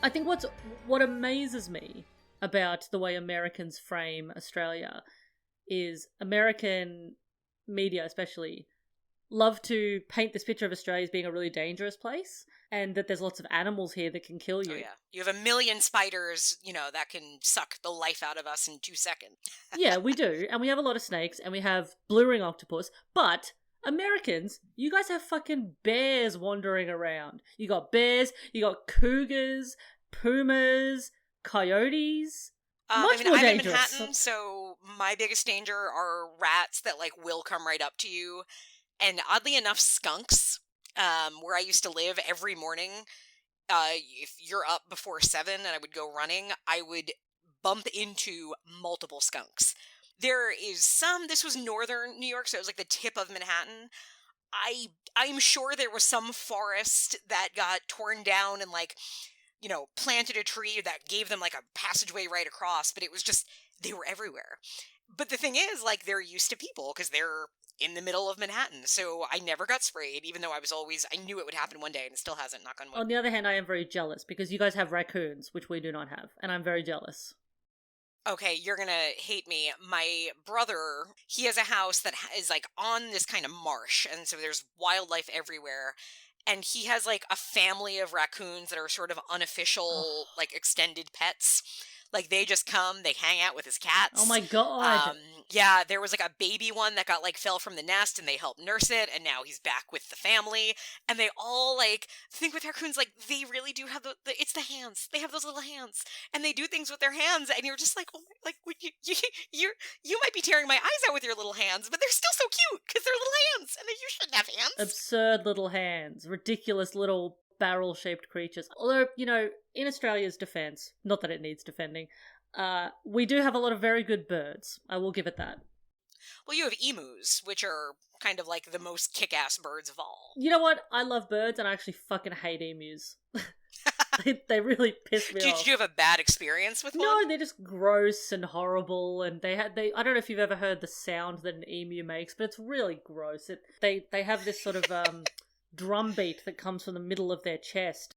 I think what amazes me about the way Americans frame Australia is American media especially love to paint this picture of Australia as being a really dangerous place and that there's lots of animals here that can kill you. Oh, yeah. You have a million spiders, that can suck the life out of us in 2 seconds. Yeah, we do. And we have a lot of snakes and we have blue ring octopus. But Americans, you guys have fucking bears wandering around. You got bears, you got cougars, pumas, coyotes. Much more I'm dangerous. in Manhattan, so my biggest danger are rats that, will come right up to you. And oddly enough, skunks, where I used to live every morning, if you're up before 7 and I would go running, I would bump into multiple skunks. There is this was northern New York, so it was the tip of Manhattan. I'm sure there was some forest that got torn down and planted a tree that gave them a passageway right across, but it was just, they were everywhere. But the thing is, they're used to people because they're in the middle of Manhattan. So I never got sprayed, even though I knew it would happen one day, and it still hasn't, knock on wood. On the other hand, I am very jealous because you guys have raccoons, which we do not have, and I'm very jealous. Okay, you're gonna hate me. My brother, he has a house that is on this kind of marsh, and so there's wildlife everywhere. And he has a family of raccoons that are sort of unofficial, extended pets. They just come, they hang out with his cats. Oh my god. Yeah, there was a baby one that got fell from the nest and they helped nurse it, and now he's back with the family. And they all the thing with raccoons, they really do have it's the hands. They have those little hands, and they do things with their hands, and you're just oh my, you might be tearing my eyes out with your little hands, but they're still so cute because they're little hands, and you shouldn't have hands. Absurd little hands, ridiculous little barrel-shaped creatures. Although, in Australia's defense, not that it needs defending, we do have a lot of very good birds. I will give it that. Well, you have emus, which are kind of the most kick-ass birds of all. You know what? I love birds, and I actually fucking hate emus. They really piss me off. Did you have a bad experience with one? No, they're just gross and horrible, and I don't know if you've ever heard the sound that an emu makes, but it's really gross. They have this sort of drum beat that comes from the middle of their chest.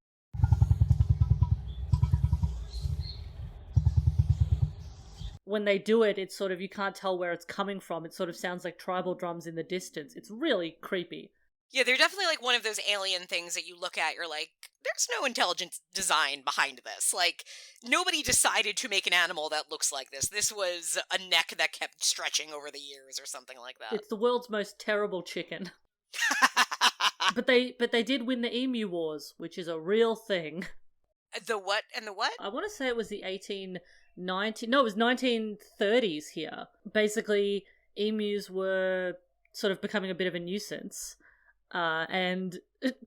When they do it, it's sort of, you can't tell where it's coming from. It sort of sounds like tribal drums in the distance. It's really creepy. Yeah, they're definitely one of those alien things that you look at, you're there's no intelligent design behind this. Nobody decided to make an animal that looks like this. This was a neck that kept stretching over the years or something like that. It's the world's most terrible chicken. But they did win the Emu Wars, which is a real thing. The what and the what? I want to say it was the 1930s here. Basically, emus were sort of becoming a bit of a nuisance. And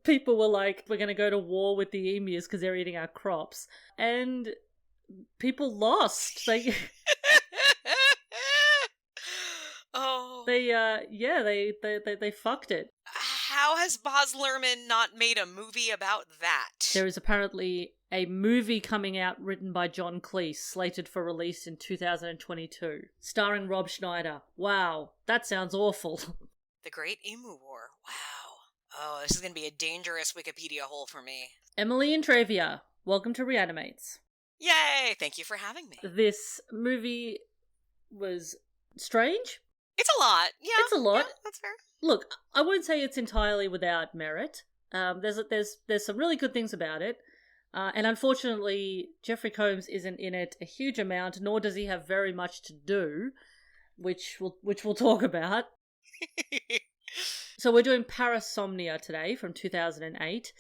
people were we're going to go to war with the emus because they're eating our crops. And people lost. They fucked it. How has Baz Luhrmann not made a movie about that? There is apparently a movie coming out written by John Cleese, slated for release in 2022, starring Rob Schneider. Wow, that sounds awful. The Great Emu War. Wow. Oh, this is going to be a dangerous Wikipedia hole for me. Emily Intravia, welcome to Reanimates. Yay! Thank you for having me. This movie was strange. It's a lot. Yeah. It's a lot. Yeah, that's fair. Look, I wouldn't say it's entirely without merit. There's some really good things about it. And unfortunately, Jeffrey Combs isn't in it a huge amount, nor does he have very much to do, which we'll talk about. So we're doing Parasomnia today from 2008.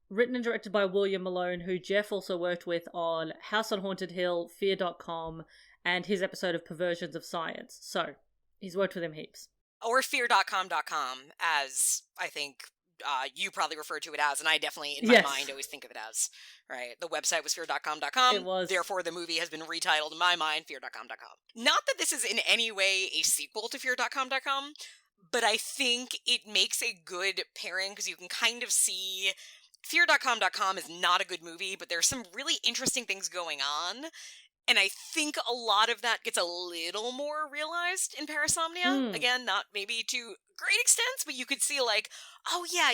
Written and directed by William Malone, who Jeff also worked with on House on Haunted Hill, Fear.com, and his episode of Perversions of Science. So, he's worked with him heaps. Or fear.com.com, as I think you probably refer to it as, and I definitely, in my mind, always think of it as. Right? The website was fear.com.com. It was. Therefore, the movie has been retitled, in my mind, fear.com.com. Not that this is in any way a sequel to fear.com.com, but I think it makes a good pairing, because you can kind of see fear.com.com is not a good movie, but there's some really interesting things going on. And I think a lot of that gets a little more realized in Parasomnia. Again, not maybe to great extents, but you could see like, oh yeah,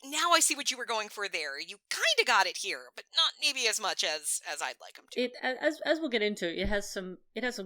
now I see what you were going for there. You kind of got it here, but not maybe as much as I'd like them to. It as we'll get into, it has some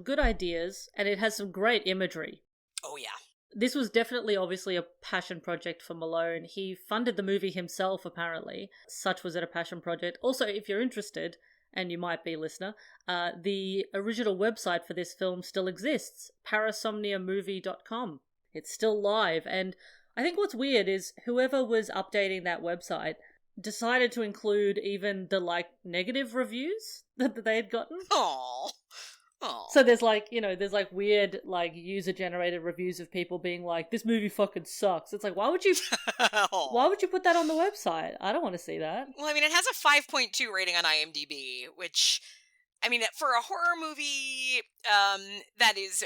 good ideas, and it has some great imagery. Oh yeah. This was definitely obviously a passion project for Malone. He funded the movie himself, apparently. Such was it a passion project. Also, if you're interested, and you might be, listener, the original website for this film still exists, parasomniamovie.com. It's still live, and I think what's weird is whoever was updating that website decided to include even the, like, negative reviews that they had gotten. Aww. So there's like, there's like weird like user-generated reviews of people being like, this movie fucking sucks. It's like, why would you put that on the website? I don't want to see that. Well, I mean, it has a 5.2 rating on IMDb, which, I mean, for a horror movie, that is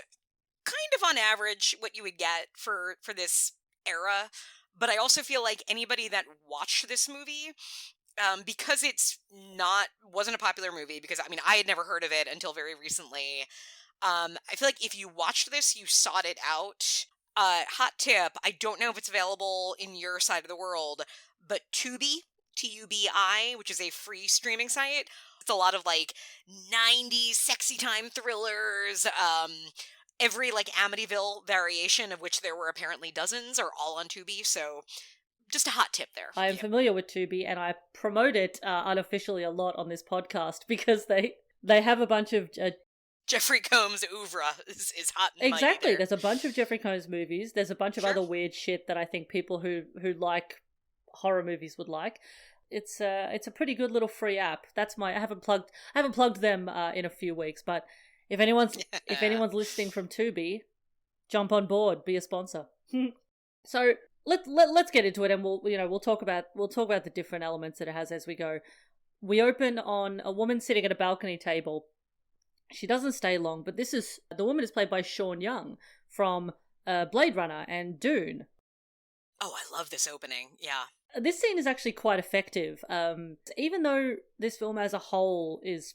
kind of on average what you would get for this era. But I also feel like anybody that watched this movie, because wasn't a popular movie, because I mean I had never heard of it until very recently. I feel like if you watched this, you sought it out. Hot tip: I don't know if it's available in your side of the world, but Tubi, Tubi, which is a free streaming site. It's a lot of like 90s sexy time thrillers. Every like Amityville variation, of which there were apparently dozens, are all on Tubi. So. Just a hot tip there. I am familiar with Tubi, and I promote it unofficially a lot on this podcast because they have a bunch of Jeffrey Combs' oeuvre is hot and mighty exactly. there. There's a bunch of Jeffrey Combs movies. There's a bunch of other weird shit that I think people who like horror movies would like. It's a pretty good little free app. That's I haven't plugged them in a few weeks, but if anyone's listening from Tubi, jump on board, be a sponsor. So. Let's get into it, and we'll talk about the different elements that it has as we go. We open on a woman sitting at a balcony table. She doesn't stay long, but the woman is played by Sean Young from Blade Runner and Dune. Oh, I love this opening. Yeah. This scene is actually quite effective. Even though this film as a whole is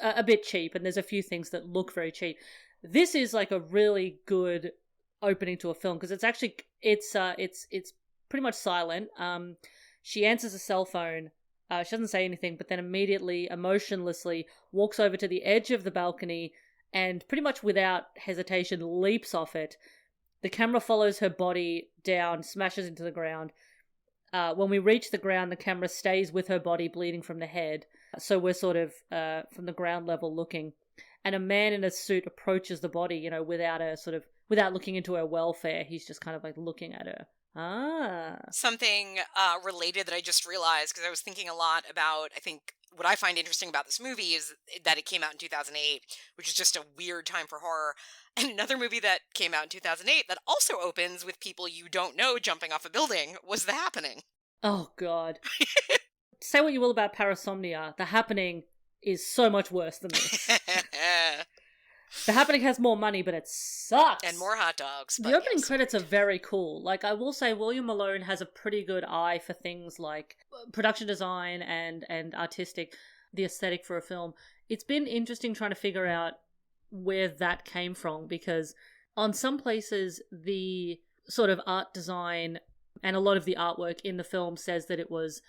a bit cheap, and there's a few things that look very cheap, this is like a really good opening to a film, because it's pretty much silent. She answers a cell phone. She doesn't say anything, but then immediately, emotionlessly, walks over to the edge of the balcony and pretty much without hesitation leaps off it. The camera follows her body down, smashes into the ground. When we reach the ground, the camera stays with her body bleeding from the head. So we're sort of from the ground level looking. And a man in a suit approaches the body, without looking into her welfare. He's just kind of like looking at her. Something related that I just realized, because I was thinking a lot about, I think what I find interesting about this movie is that it came out in 2008, which is just a weird time for horror. And another movie that came out in 2008 that also opens with people you don't know jumping off a building was The Happening. Oh, God. Say what you will about Parasomnia, The Happening is so much worse than this. The Happening has more money, but it sucks. And more hot dogs. The opening credits are very cool. Like, I will say William Malone has a pretty good eye for things like production design and artistic, the aesthetic for a film. It's been interesting trying to figure out where that came from, because on some places the sort of art design and a lot of the artwork in the film says that it was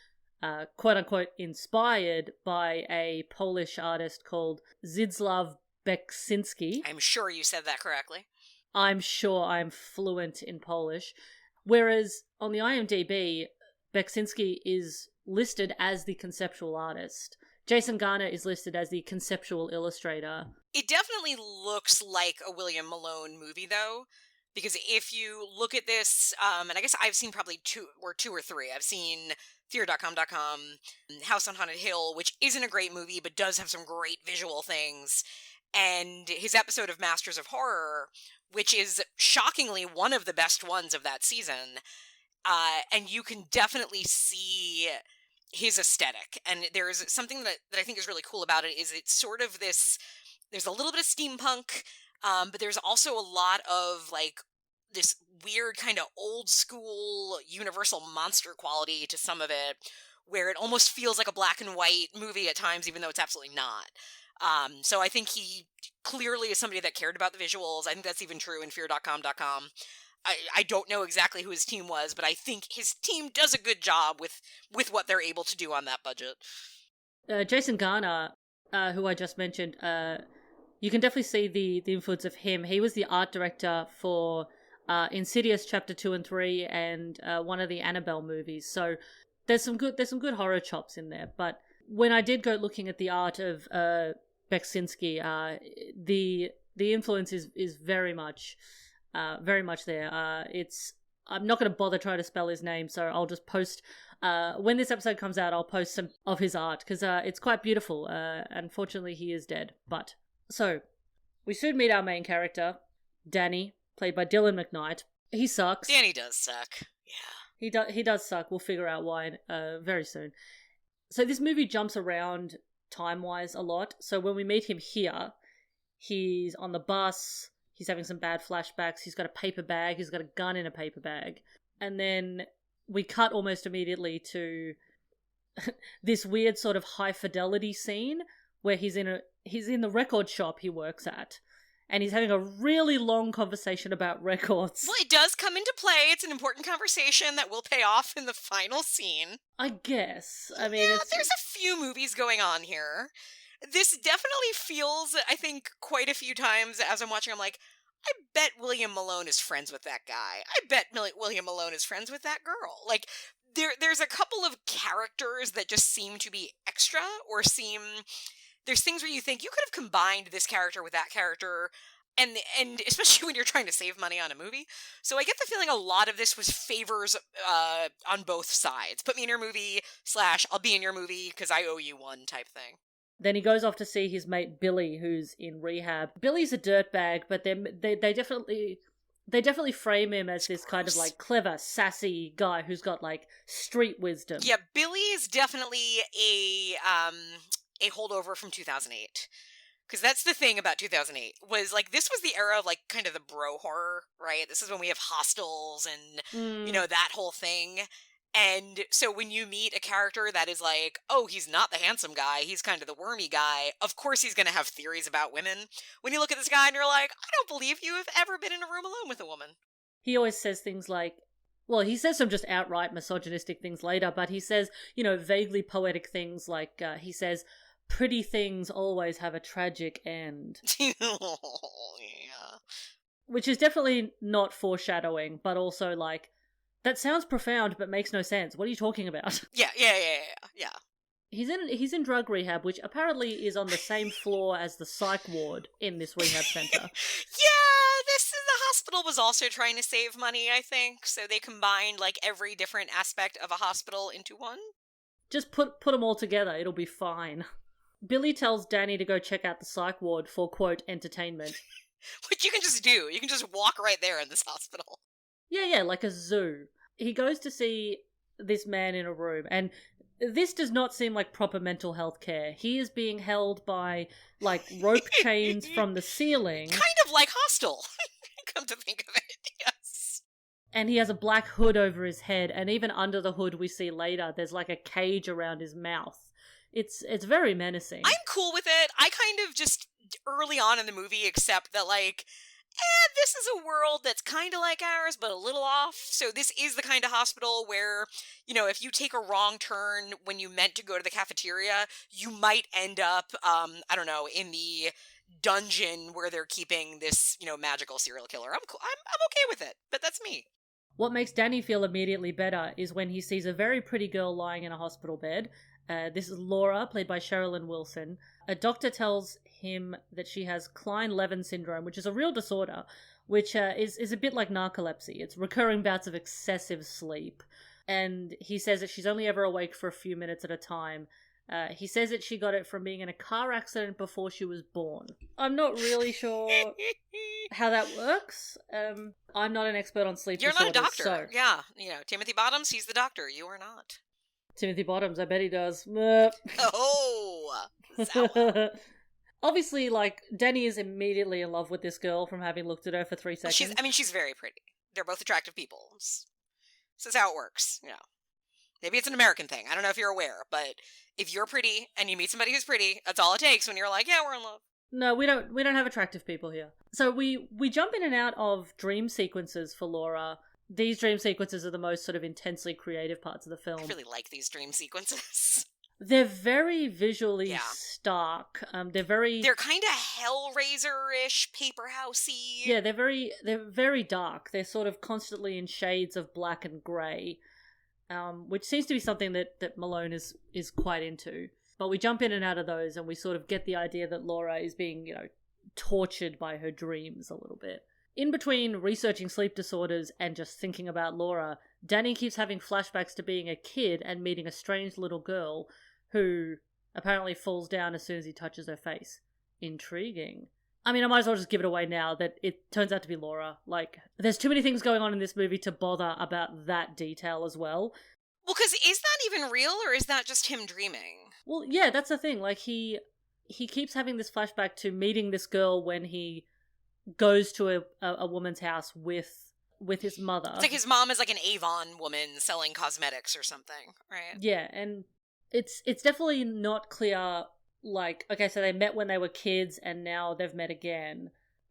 quote-unquote inspired by a Polish artist called Zdzisław Beksinski. I'm sure you said that correctly. I'm sure I'm fluent in Polish. Whereas on the IMDb, Beksinski is listed as the conceptual artist. Jason Garner is listed as the conceptual illustrator. It definitely looks like a William Malone movie, though, because if you look at this, and I guess I've seen probably two or three. I've seen Fear.com, House on Haunted Hill, which isn't a great movie, but does have some great visual things. And his episode of Masters of Horror, which is shockingly one of the best ones of that season. And you can definitely see his aesthetic. And there's something that I think is really cool about it is it's sort of this, there's a little bit of steampunk, but there's also a lot of like this weird kind of old school Universal monster quality to some of it, where it almost feels like a black and white movie at times, even though it's absolutely not. So I think he clearly is somebody that cared about the visuals. I think that's even true in fear.com.com. I don't know exactly who his team was, but I think his team does a good job with what they're able to do on that budget. Jason Garner, who I just mentioned, you can definitely see the influence of him. He was the art director for Insidious Chapter 2 and 3 and one of the Annabelle movies. So there's some good horror chops in there. But when I did go looking at the art of Beksinski, the influence is very much there. I'm not going to bother trying to spell his name, so I'll just post when this episode comes out. I'll post some of his art because it's quite beautiful. Unfortunately, he is dead. But so we soon meet our main character, Danny, played by Dylan McKnight. He sucks. Danny does suck. Yeah, he does suck. We'll figure out why very soon. So this movie jumps around time-wise a lot. So when we meet him here, he's on the bus. He's having some bad flashbacks. He's got a paper bag. He's got a gun in a paper bag. And then we cut almost immediately to this weird sort of high-fidelity scene where he's in the record shop he works at. And he's having a really long conversation about records. Well, it does come into play. It's an important conversation that will pay off in the final scene. I guess. I mean, yeah, there's a few movies going on here. This definitely feels, I think, quite a few times as I'm watching, I'm like, I bet William Malone is friends with that guy. I bet William Malone is friends with that girl. Like, there's a couple of characters that just seem to be extra, or there's things where you think you could have combined this character with that character, and especially when you're trying to save money on a movie. So I get the feeling a lot of this was favors on both sides. Put me in your movie / I'll be in your movie because I owe you one type thing. Then he goes off to see his mate Billy, who's in rehab. Billy's a dirtbag, but they definitely frame him as this kind of like clever, sassy guy who's got like street wisdom. Yeah, Billy is definitely a holdover from 2008. Because that's the thing about 2008, was like, this was the era of like kind of the bro horror, right? This is when we have hostels and, that whole thing. And so when you meet a character that is like, oh, he's not the handsome guy, he's kind of the wormy guy, of course he's going to have theories about women. When you look at this guy and you're like, I don't believe you have ever been in a room alone with a woman. He always says things like, well, he says some just outright misogynistic things later, but he says, vaguely poetic things like, he says, pretty things always have a tragic end. Oh, yeah. Which is definitely not foreshadowing, but also like, that sounds profound but makes no sense. What are you talking about? Yeah. He's in drug rehab, which apparently is on the same floor as the psych ward in this rehab center. The hospital was also trying to save money, I think, so they combined like every different aspect of a hospital into one. Just put them all together, it'll be fine. Billy tells Danny to go check out the psych ward for, quote, entertainment. Which you can just do. You can just walk right there in this hospital. Yeah, like a zoo. He goes to see this man in a room, and this does not seem like proper mental health care. He is being held by, like, rope chains from the ceiling. Kind of like Hostel, come to think of it, yes. And he has a black hood over his head, and even under the hood we see later, there's like a cage around his mouth. It's very menacing. I'm cool with it. I kind of just, early on in the movie, accept that, like, this is a world that's kind of like ours, but a little off. So this is the kind of hospital where, if you take a wrong turn when you meant to go to the cafeteria, you might end up, in the dungeon where they're keeping this, magical serial killer. I'm cool. I'm okay with it, but that's me. What makes Danny feel immediately better is when he sees a very pretty girl lying in a hospital bed. This is Laura, played by Sherilyn Wilson. A doctor tells him that she has Klein-Levin syndrome, which is a real disorder, which is a bit like narcolepsy. It's recurring bouts of excessive sleep. And he says that she's only ever awake for a few minutes at a time. He says that she got it from being in a car accident before she was born. I'm not really sure how that works. I'm not an expert on sleep disorders. You're not a doctor. So. Yeah, Timothy Bottoms, he's the doctor. You are not. Timothy Bottoms, I bet he does. Oh! Obviously, like, Danny is immediately in love with this girl from having looked at her for 3 seconds. She's very pretty. They're both attractive people. This is how it works, Maybe it's an American thing. I don't know if you're aware, but if you're pretty and you meet somebody who's pretty, that's all it takes when you're like, yeah, we're in love. No, we don't have attractive people here. So we jump in and out of dream sequences for Laura. These dream sequences are the most sort of intensely creative parts of the film. I really like these dream sequences. They're very visually stark. They're kind of Hellraiser-ish, paper housey. Yeah, they're very dark. They're sort of constantly in shades of black and grey, which seems to be something that Malone is quite into. But we jump in and out of those, and we sort of get the idea that Laura is being, tortured by her dreams a little bit. In between researching sleep disorders and just thinking about Laura, Danny keeps having flashbacks to being a kid and meeting a strange little girl who apparently falls down as soon as he touches her face. Intriguing. I mean, I might as well just give it away now that it turns out to be Laura. Like, there's too many things going on in this movie to bother about that detail as well. Well, because is that even real, or is that just him dreaming? Well, yeah, that's the thing. Like, he keeps having this flashback to meeting this girl when he goes to a woman's house with his mother. It's like his mom is like an Avon woman selling cosmetics or something, right? Yeah, and it's definitely not clear, like, okay, so they met when they were kids and now they've met again.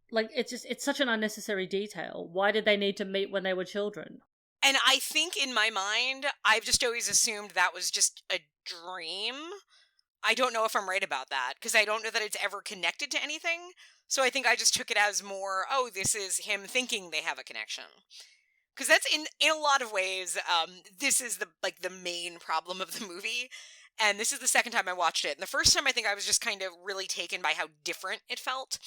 Like, it's such an unnecessary detail. Why did they need to meet when they were children? And I think in my mind, I've just always assumed that was just a dream. I don't know if I'm right about that, because I don't know that it's ever connected to anything. So I think I just took it as more, oh, this is him thinking they have a connection. Because that's in a lot of ways, this is the main problem of the movie. And this is the second time I watched it. And the first time I think I was just kind of really taken by how different it felt.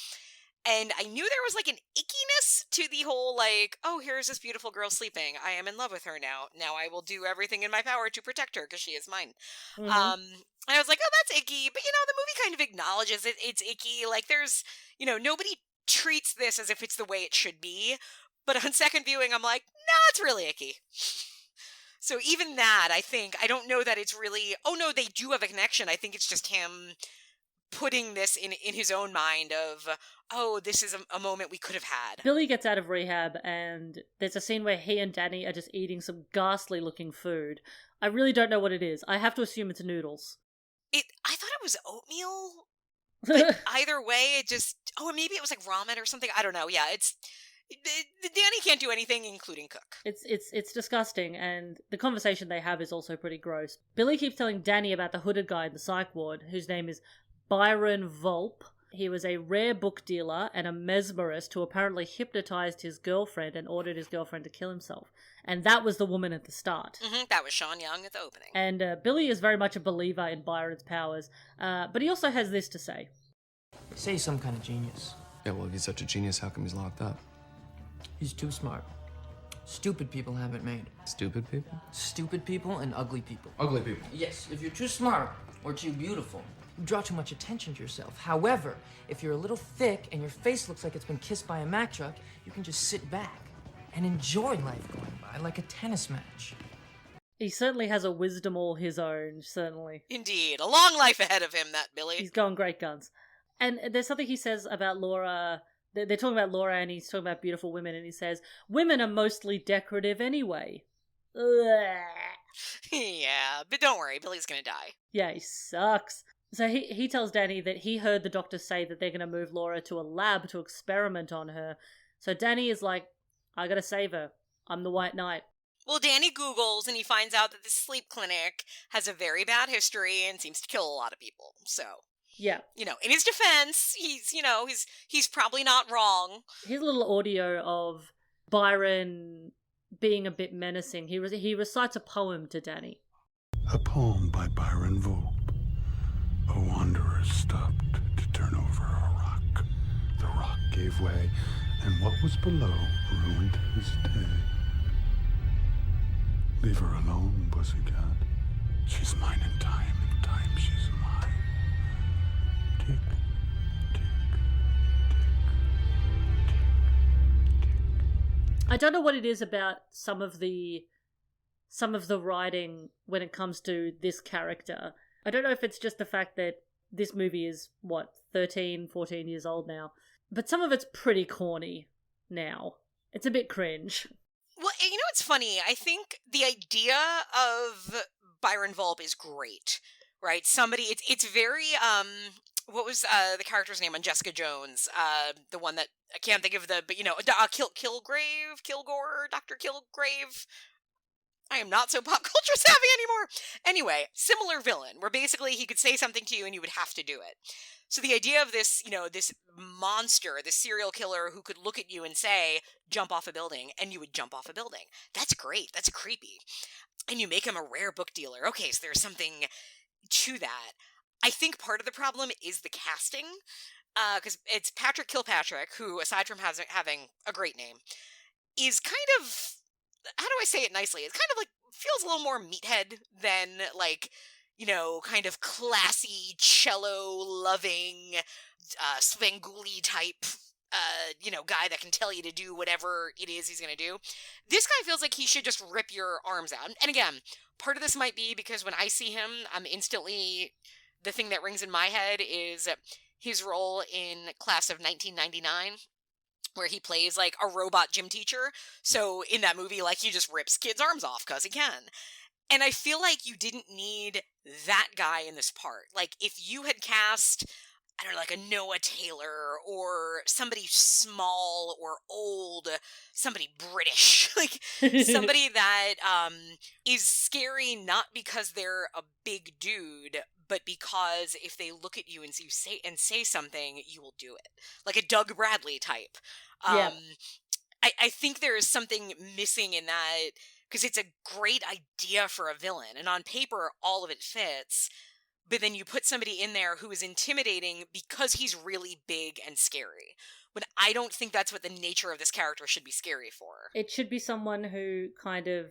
And I knew there was like an ickiness to the whole, like, oh, here's this beautiful girl sleeping. I am in love with her now. Now I will do everything in my power to protect her because she is mine. Mm-hmm. And I was like, oh, that's icky. But, the movie kind of acknowledges it's icky. Like, there's, nobody treats this as if it's the way it should be. But on second viewing, I'm like, nah, it's really icky. So even that, I don't know that it's really, oh, no, they do have a connection. I think it's just him putting this in his own mind of, oh, this is a moment we could have had. Billy gets out of rehab and there's a scene where he and Danny are just eating some ghastly looking food. I really don't know what it is. I have to assume it's noodles. I thought it was oatmeal, but either way, it just, maybe it was like ramen or something. I don't know. Yeah, Danny can't do anything, including cook. It's disgusting, and the conversation they have is also pretty gross. Billy keeps telling Danny about the hooded guy in the psych ward, whose name is Byron Volpe. He was a rare book dealer and a mesmerist who apparently hypnotized his girlfriend and ordered his girlfriend to kill himself. And that was the woman at the start. Mm-hmm, that was Sean Young at the opening. And Billy is very much a believer in Byron's powers, but he also has this to say. Say he's some kind of genius. Yeah, well, if he's such a genius, how come he's locked up? He's too smart. Stupid people have it made. Stupid people? Stupid people and ugly people. Ugly people. Yes, if you're too smart or too beautiful, you draw too much attention to yourself. However, if you're a little thick and your face looks like it's been kissed by a Mack truck, you can just sit back and enjoy life going by like a tennis match. He certainly has a wisdom all his own, certainly. Indeed. A long life ahead of him, that Billy. He's going great guns. And there's something he says about Laura. They're talking about Laura and he's talking about beautiful women and he says, women are mostly decorative anyway. Yeah, but don't worry, Billy's gonna die. Yeah, he sucks. So he tells Danny that he heard the doctor say that they're going to move Laura to a lab to experiment on her. So Danny is like, I gotta save her. I'm the White Knight. Well, Danny Googles and he finds out that this sleep clinic has a very bad history and seems to kill a lot of people. So, yeah. In his defense, he's probably not wrong. Here's a little audio of Byron being a bit menacing. He recites a poem to Danny. A poem by Byron Volpe. A wanderer stopped to turn over a rock. The rock gave way, and what was below ruined his day. Leave her alone, pussycat. She's mine in time she's mine. Tick, tick, tick, tick, tick. I don't know what it is about some of the writing when it comes to this character. I don't know if it's just the fact that this movie is, 13, 14 years old now. But some of it's pretty corny now. It's a bit cringe. Well, what's funny? I think the idea of Byron Volpe is great, right? It's very, what was the character's name on Jessica Jones? The one that, I can't think of but Kilgore, Dr. Kilgrave. I am not so pop culture savvy anymore. Anyway, similar villain, where basically he could say something to you and you would have to do it. So the idea of this, this monster, this serial killer who could look at you and say, jump off a building, and you would jump off a building. That's great. That's creepy. And you make him a rare book dealer. Okay, so there's something to that. I think part of the problem is the casting, because it's Patrick Kilpatrick, who, aside from having a great name, is kind of, how do I say it nicely? It's kind of like, feels a little more meathead than like, kind of classy, cello-loving, Svengoolie type, guy that can tell you to do whatever it is he's going to do. This guy feels like he should just rip your arms out. And again, part of this might be because when I see him, I'm instantly, the thing that rings in my head is his role in Class of 1999, where he plays like a robot gym teacher. So in that movie, like, he just rips kids' arms off because he can. And I feel like you didn't need that guy in this part. Like, if you had cast, I don't know, like a Noah Taylor or somebody small or old, somebody British, like somebody that is scary not because they're a big dude, but because if they look at you and say something, you will do it. Like a Doug Bradley type. Yeah. I think there is something missing in that, because it's a great idea for a villain, and on paper, all of it fits, but then you put somebody in there who is intimidating because he's really big and scary. But I don't think that's what the nature of this character should be scary for. It should be someone who kind of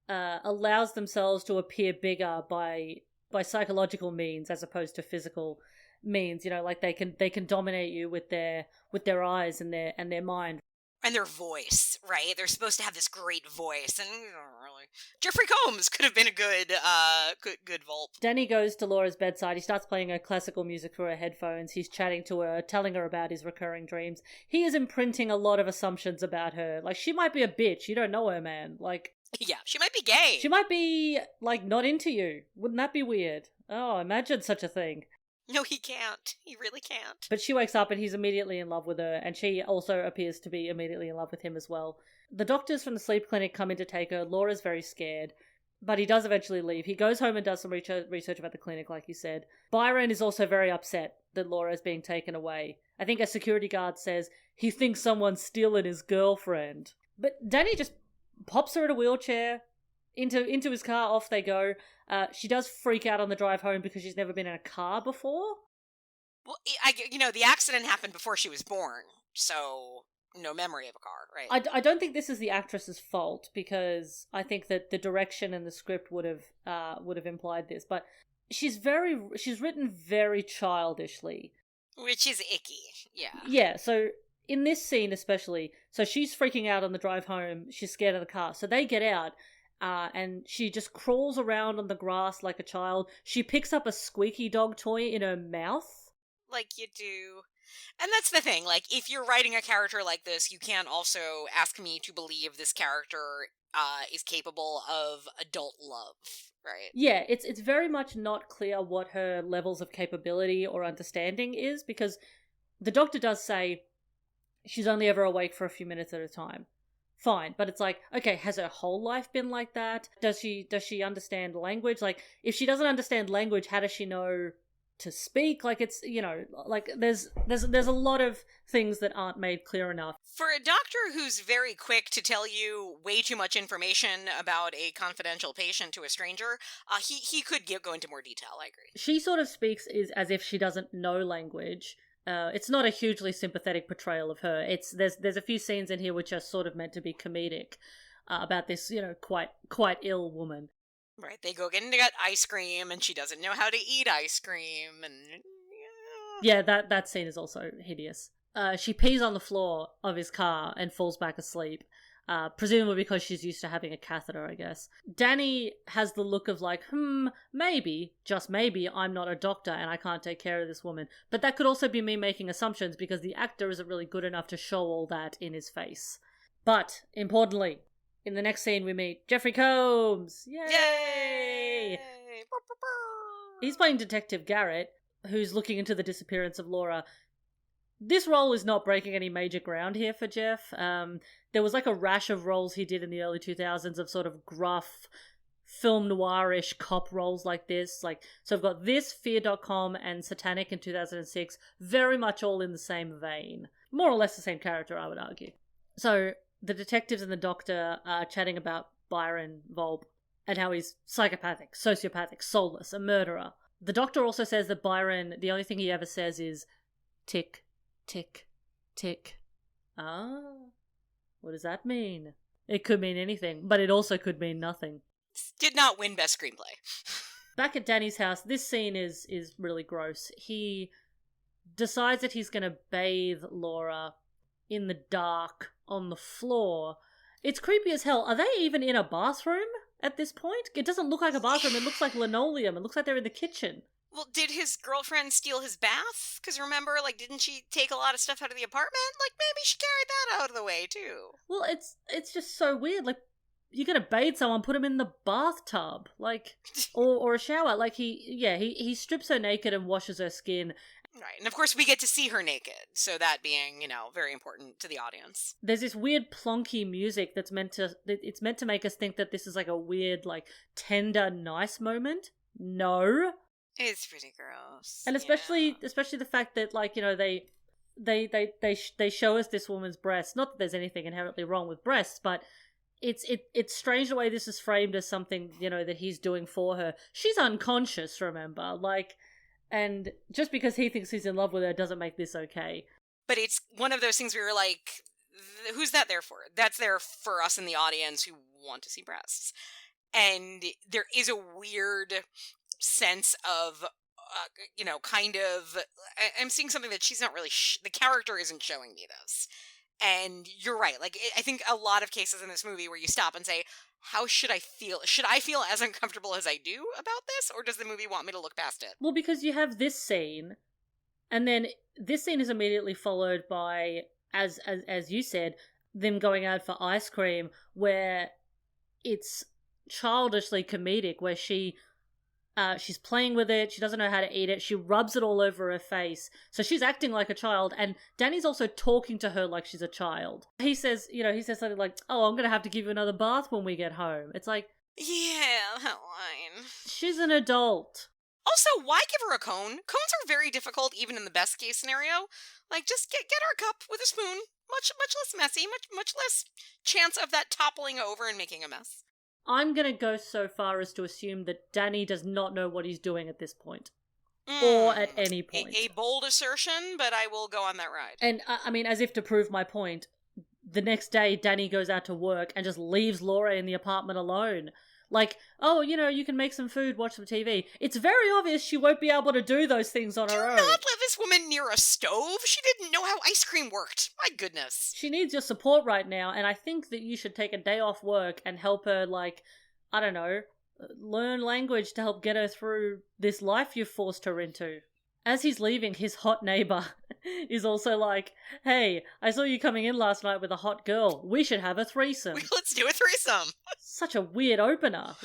allows themselves to appear bigger by psychological means as opposed to physical means. Like they can dominate you with their eyes and their mind. And their voice, right? They're supposed to have this great voice, and really, Jeffrey Combs could have been a good Volpe. Danny goes to Laura's bedside. He starts playing her classical music through her headphones. He's chatting to her, telling her about his recurring dreams. He is imprinting a lot of assumptions about her. Like, she might be a bitch. You don't know her, man. Like, yeah, she might be gay. She might be, like, not into you. Wouldn't that be weird? Oh, imagine such a thing. No, he can't. He really can't. But she wakes up and he's immediately in love with her, and she also appears to be immediately in love with him as well. The doctors from the sleep clinic come in to take her. Laura's very scared, but he does eventually leave. He goes home and does some research about the clinic, like you said. Byron is also very upset that Laura is being taken away. I think a security guard says he thinks someone's stealing his girlfriend. But Danny just pops her in a wheelchair, into his car, off they go. She does freak out on the drive home because she's never been in a car before. Well, the accident happened before she was born, so no memory of a car, right? I don't think this is the actress's fault, because I think that the direction and the script would have implied this. But she's written very childishly, which is icky. Yeah. Yeah. So in this scene especially, so she's freaking out on the drive home. She's scared of the car, so they get out. And she just crawls around on the grass like a child. She picks up a squeaky dog toy in her mouth. Like you do. And that's the thing, like, if you're writing a character like this, you can't also ask me to believe this character is capable of adult love, right? Yeah, it's very much not clear what her levels of capability or understanding is, because the doctor does say she's only ever awake for a few minutes at a time. Fine, but it's like, okay, has her whole life been like that? Does she understand language? Like, if she doesn't understand language, how does she know to speak? Like, it's, like there's a lot of things that aren't made clear enough. For a doctor who's very quick to tell you way too much information about a confidential patient to a stranger, he could go into more detail. I agree. She sort of speaks as if she doesn't know language. It's not a hugely sympathetic portrayal of her. There's a few scenes in here which are sort of meant to be comedic about this, quite ill woman. Right, they go get ice cream, and she doesn't know how to eat ice cream, and yeah, that scene is also hideous. She pees on the floor of his car and falls back asleep. Presumably because she's used to having a catheter, I guess. Danny has the look of like, maybe, just maybe, I'm not a doctor and I can't take care of this woman. But that could also be me making assumptions because the actor isn't really good enough to show all that in his face. But, importantly, In the next scene, we meet Jeffrey Combs. Yay! Yay! He's playing Detective Garrett, who's looking into the disappearance of Laura. This role is not breaking any major ground here for Jeff. There was like a rash of roles he did in the early 2000s of sort of gruff, film noir-ish cop roles like this. So I've got this, Fear.com, and Satanic in 2006, very much all in the same vein. More or less the same character, I would argue. So the detectives and the doctor are chatting about Byron Volpe and how he's psychopathic, sociopathic, soulless, a murderer. The doctor also says that Byron, the only thing he ever says is tick, tick, tick. Ah, what does that mean? It could mean anything, but it also could mean nothing. Did not win Best Screenplay. Back at Danny's house, this scene is really gross. He decides that he's going to bathe Laura in the dark on the floor. It's creepy as hell. Are they even in a bathroom at this point? It doesn't look like a bathroom. It looks like linoleum. It looks like they're in the kitchen. Well, did his girlfriend steal his bath? Because remember, didn't she take a lot of stuff out of the apartment? Maybe she carried that out of the way, too. Well, it's just so weird. You're gonna bathe someone, put him in the bathtub, or a shower. He strips her naked and washes her skin. Right, and of course we get to see her naked, so that being, very important to the audience. There's this weird plonky music it's meant to make us think that this is a weird, tender, nice moment. No. It's pretty gross. And especially the fact that, they show us this woman's breasts. Not that there's anything inherently wrong with breasts, but it's strange the way this is framed as something, that he's doing for her. She's unconscious, remember? And just because he thinks he's in love with her doesn't make this okay. But it's one of those things where you're like, who's that there for? That's there for us in the audience who want to see breasts. And there is a weird sense of, I'm seeing something that she's not really, the character isn't showing me this. And you're right. I think a lot of cases in this movie where you stop and say, how should I feel? Should I feel as uncomfortable as I do about this? Or does the movie want me to look past it? Well, because you have this scene, and then this scene is immediately followed by, as you said, them going out for ice cream, where it's childishly comedic, where she's playing with it, she doesn't know how to eat it, she rubs it all over her face, so she's acting like a child, and Danny's also talking to her like she's a child. He says something like, oh, I'm gonna have to give you another bath when we get home. It's like, yeah, that line. She's an adult. Also, why give her a cone? Cones are very difficult, even in the best case scenario. Just get her a cup with a spoon. Much less messy, much less chance of that toppling over and making a mess. I'm going to go so far as to assume that Danny does not know what he's doing at this point. Or at any point. A bold assertion, but I will go on that ride. And, as if to prove my point, the next day Danny goes out to work and just leaves Laura in the apartment alone. You can make some food, watch some TV. It's very obvious she won't be able to do those things on her own. Do not let this woman near a stove. She didn't know how ice cream worked. My goodness. She needs your support right now, and I think that you should take a day off work and help her, learn language to help get her through this life you've forced her into. As he's leaving, his hot neighbor is also like, hey, I saw you coming in last night with a hot girl. We should have a threesome. Let's do a threesome. Such a weird opener.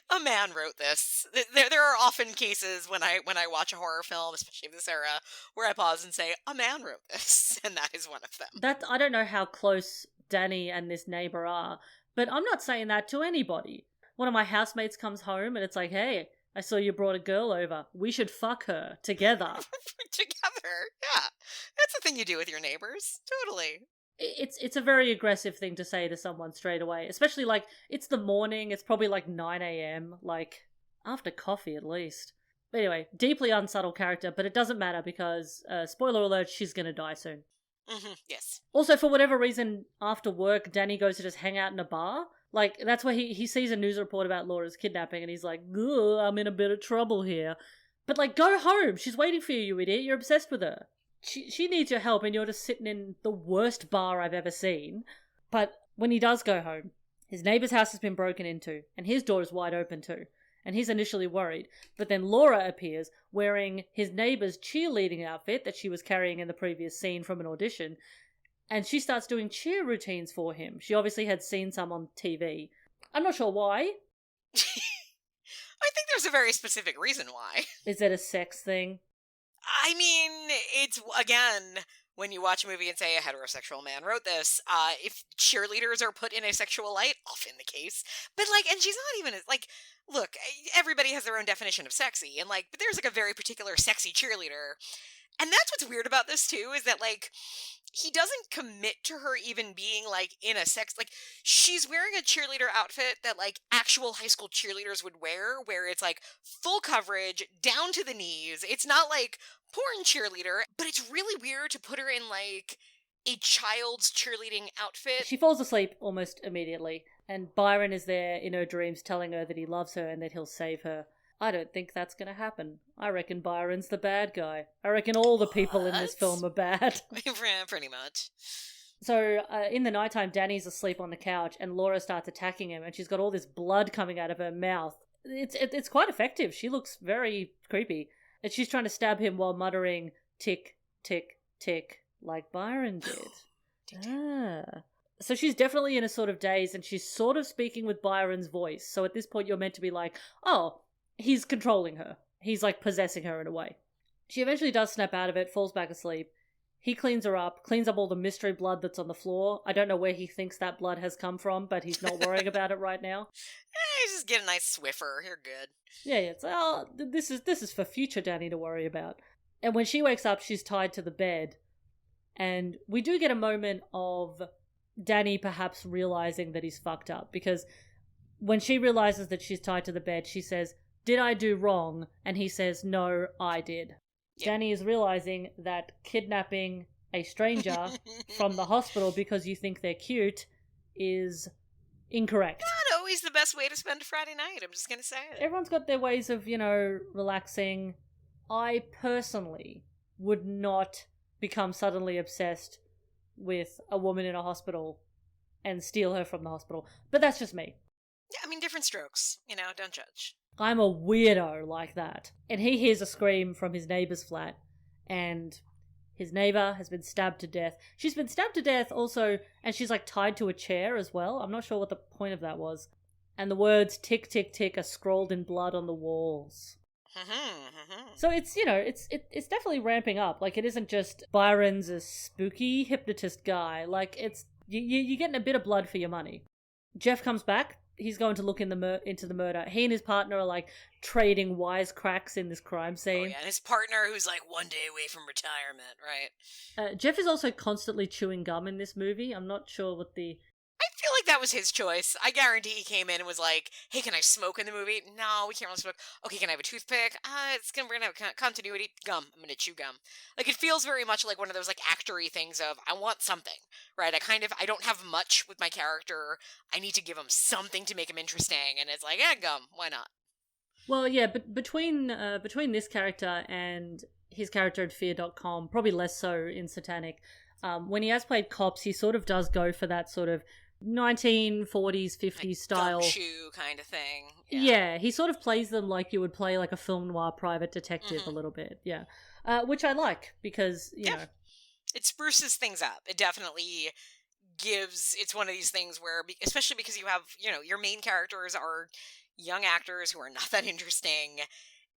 A man wrote this. There are often cases when I watch a horror film, especially of this era, where I pause and say, a man wrote this, and that is one of them. I don't know how close Danny and this neighbor are, but I'm not saying that to anybody. One of my housemates comes home and it's like, hey, I saw you brought a girl over. We should fuck her together. Together, yeah. That's the thing you do with your neighbors. Totally. It's a very aggressive thing to say to someone straight away, especially it's the morning. It's probably 9 a.m. After coffee at least. But anyway, deeply unsubtle character, but it doesn't matter because spoiler alert, she's gonna die soon. Mm-hmm, yes. Also, for whatever reason, after work, Danny goes to just hang out in a bar. That's where he sees a news report about Laura's kidnapping and he's like, ugh, I'm in a bit of trouble here. But go home. She's waiting for you, you idiot. You're obsessed with her. She needs your help and you're just sitting in the worst bar I've ever seen. But when he does go home, his neighbour's house has been broken into and his door is wide open too. And he's initially worried. But then Laura appears wearing his neighbour's cheerleading outfit that she was carrying in the previous scene from an audition. and she starts doing cheer routines for him. She obviously had seen some on TV. I'm not sure why. I think there's a very specific reason why. Is it a sex thing? I mean, it's, again, when you watch a movie and say a heterosexual man wrote this, if cheerleaders are put in a sexual light, often the case, but, like, and she's not even, like, look, everybody has their own definition of sexy, and, like, but there's, like, a very particular sexy cheerleader, and that's what's weird about this, too, is that, like, he doesn't commit to her even being, like, in a sex, like, she's wearing a cheerleader outfit that, like, actual high school cheerleaders would wear, where it's, like, full coverage, down to the knees. It's not, like, porn cheerleader, but it's really weird to put her in, like, a child's cheerleading outfit. She falls asleep almost immediately, and Byron is there in her dreams telling her that he loves her and that he'll save her. I don't think that's going to happen. I reckon Byron's the bad guy. I reckon all the people in this film are bad. Pretty much. So, in the nighttime, Danny's asleep on the couch, and Laura starts attacking him, and she's got all this blood coming out of her mouth. It's quite effective. She looks very creepy. And she's trying to stab him while muttering, tick, tick, tick, like Byron did. So she's definitely in a sort of daze, and she's sort of speaking with Byron's voice. So at this point, you're meant to be like, oh, he's controlling her. He's, like, possessing her in a way. She eventually does snap out of it, falls back asleep. He cleans her up, cleans up all the mystery blood that's on the floor. I don't know where he thinks that blood has come from, but he's not worrying about it right now. Just get a nice Swiffer. You're good. Yeah, it's, this is for future Danny to worry about. And when she wakes up, she's tied to the bed. And we do get a moment of Danny perhaps realizing that he's fucked up, because when she realizes that she's tied to the bed, she says, "Did I do wrong?" And he says, "No, I did." Yep. Danny is realizing that kidnapping a stranger from the hospital because you think they're cute is incorrect. Not always the best way to spend a Friday night, I'm just going to say it. Everyone's got their ways of, relaxing. I personally would not become suddenly obsessed with a woman in a hospital and steal her from the hospital. But that's just me. Yeah, I mean, different strokes. Don't judge. I'm a weirdo like that. And he hears a scream from his neighbour's flat, and his neighbour has been stabbed to death. She's been stabbed to death also, and she's, like, tied to a chair as well. I'm not sure what the point of that was. And the words tick, tick, tick are scrawled in blood on the walls. So it's, it's definitely ramping up. Like, it isn't just Byron's a spooky hypnotist guy. Like, it's, you're getting a bit of blood for your money. Jeff comes back. He's going to look into the murder. He and his partner are, like, trading wisecracks in this crime scene. Oh, yeah, and his partner who's, like, one day away from retirement, right? Jeff is also constantly chewing gum in this movie. I'm not sure what the... I feel like that was his choice. I guarantee he came in and was like, "Hey, can I smoke in the movie?" "No, we can't really smoke." "Okay, can I have a toothpick?" We're gonna have continuity. Gum. I'm gonna chew gum. Like, it feels very much like one of those, like, actory things of, I want something, right? I don't have much with my character. I need to give him something to make him interesting, and it's like, gum. Why not? Well, yeah, but between this character and his character in Fear.com, probably less so in Satanic, when he has played cops, he sort of does go for that sort of 1940s, 50s like style gumshoe kind of thing. Yeah, he sort of plays them like you would play like a film noir private detective a little bit. Yeah, which I like because you know it spruces things up. It definitely gives. It's one of these things where, especially because you have your main characters are young actors who are not that interesting.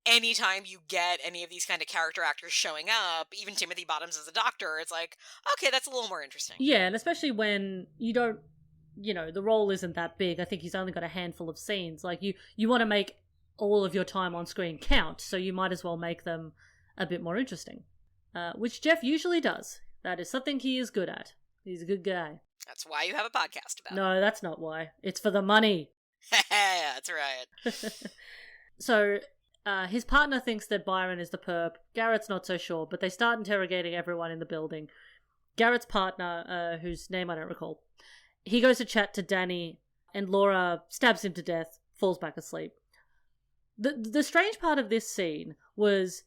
Anytime you get any of these kind of character actors showing up, even Timothy Bottoms as a doctor, it's like, okay, that's a little more interesting. Yeah, and especially when you don't. The role isn't that big. I think he's only got a handful of scenes. Like, you want to make all of your time on screen count, so you might as well make them a bit more interesting. Which Jeff usually does. That is something he is good at. He's a good guy. That's why you have a podcast about it. No, that's not why. It's for the money. That's right. So, his partner thinks that Byron is the perp. Garrett's not so sure, but they start interrogating everyone in the building. Garrett's partner, whose name I don't recall, he goes to chat to Danny, and Laura stabs him to death, falls back asleep. The strange part of this scene was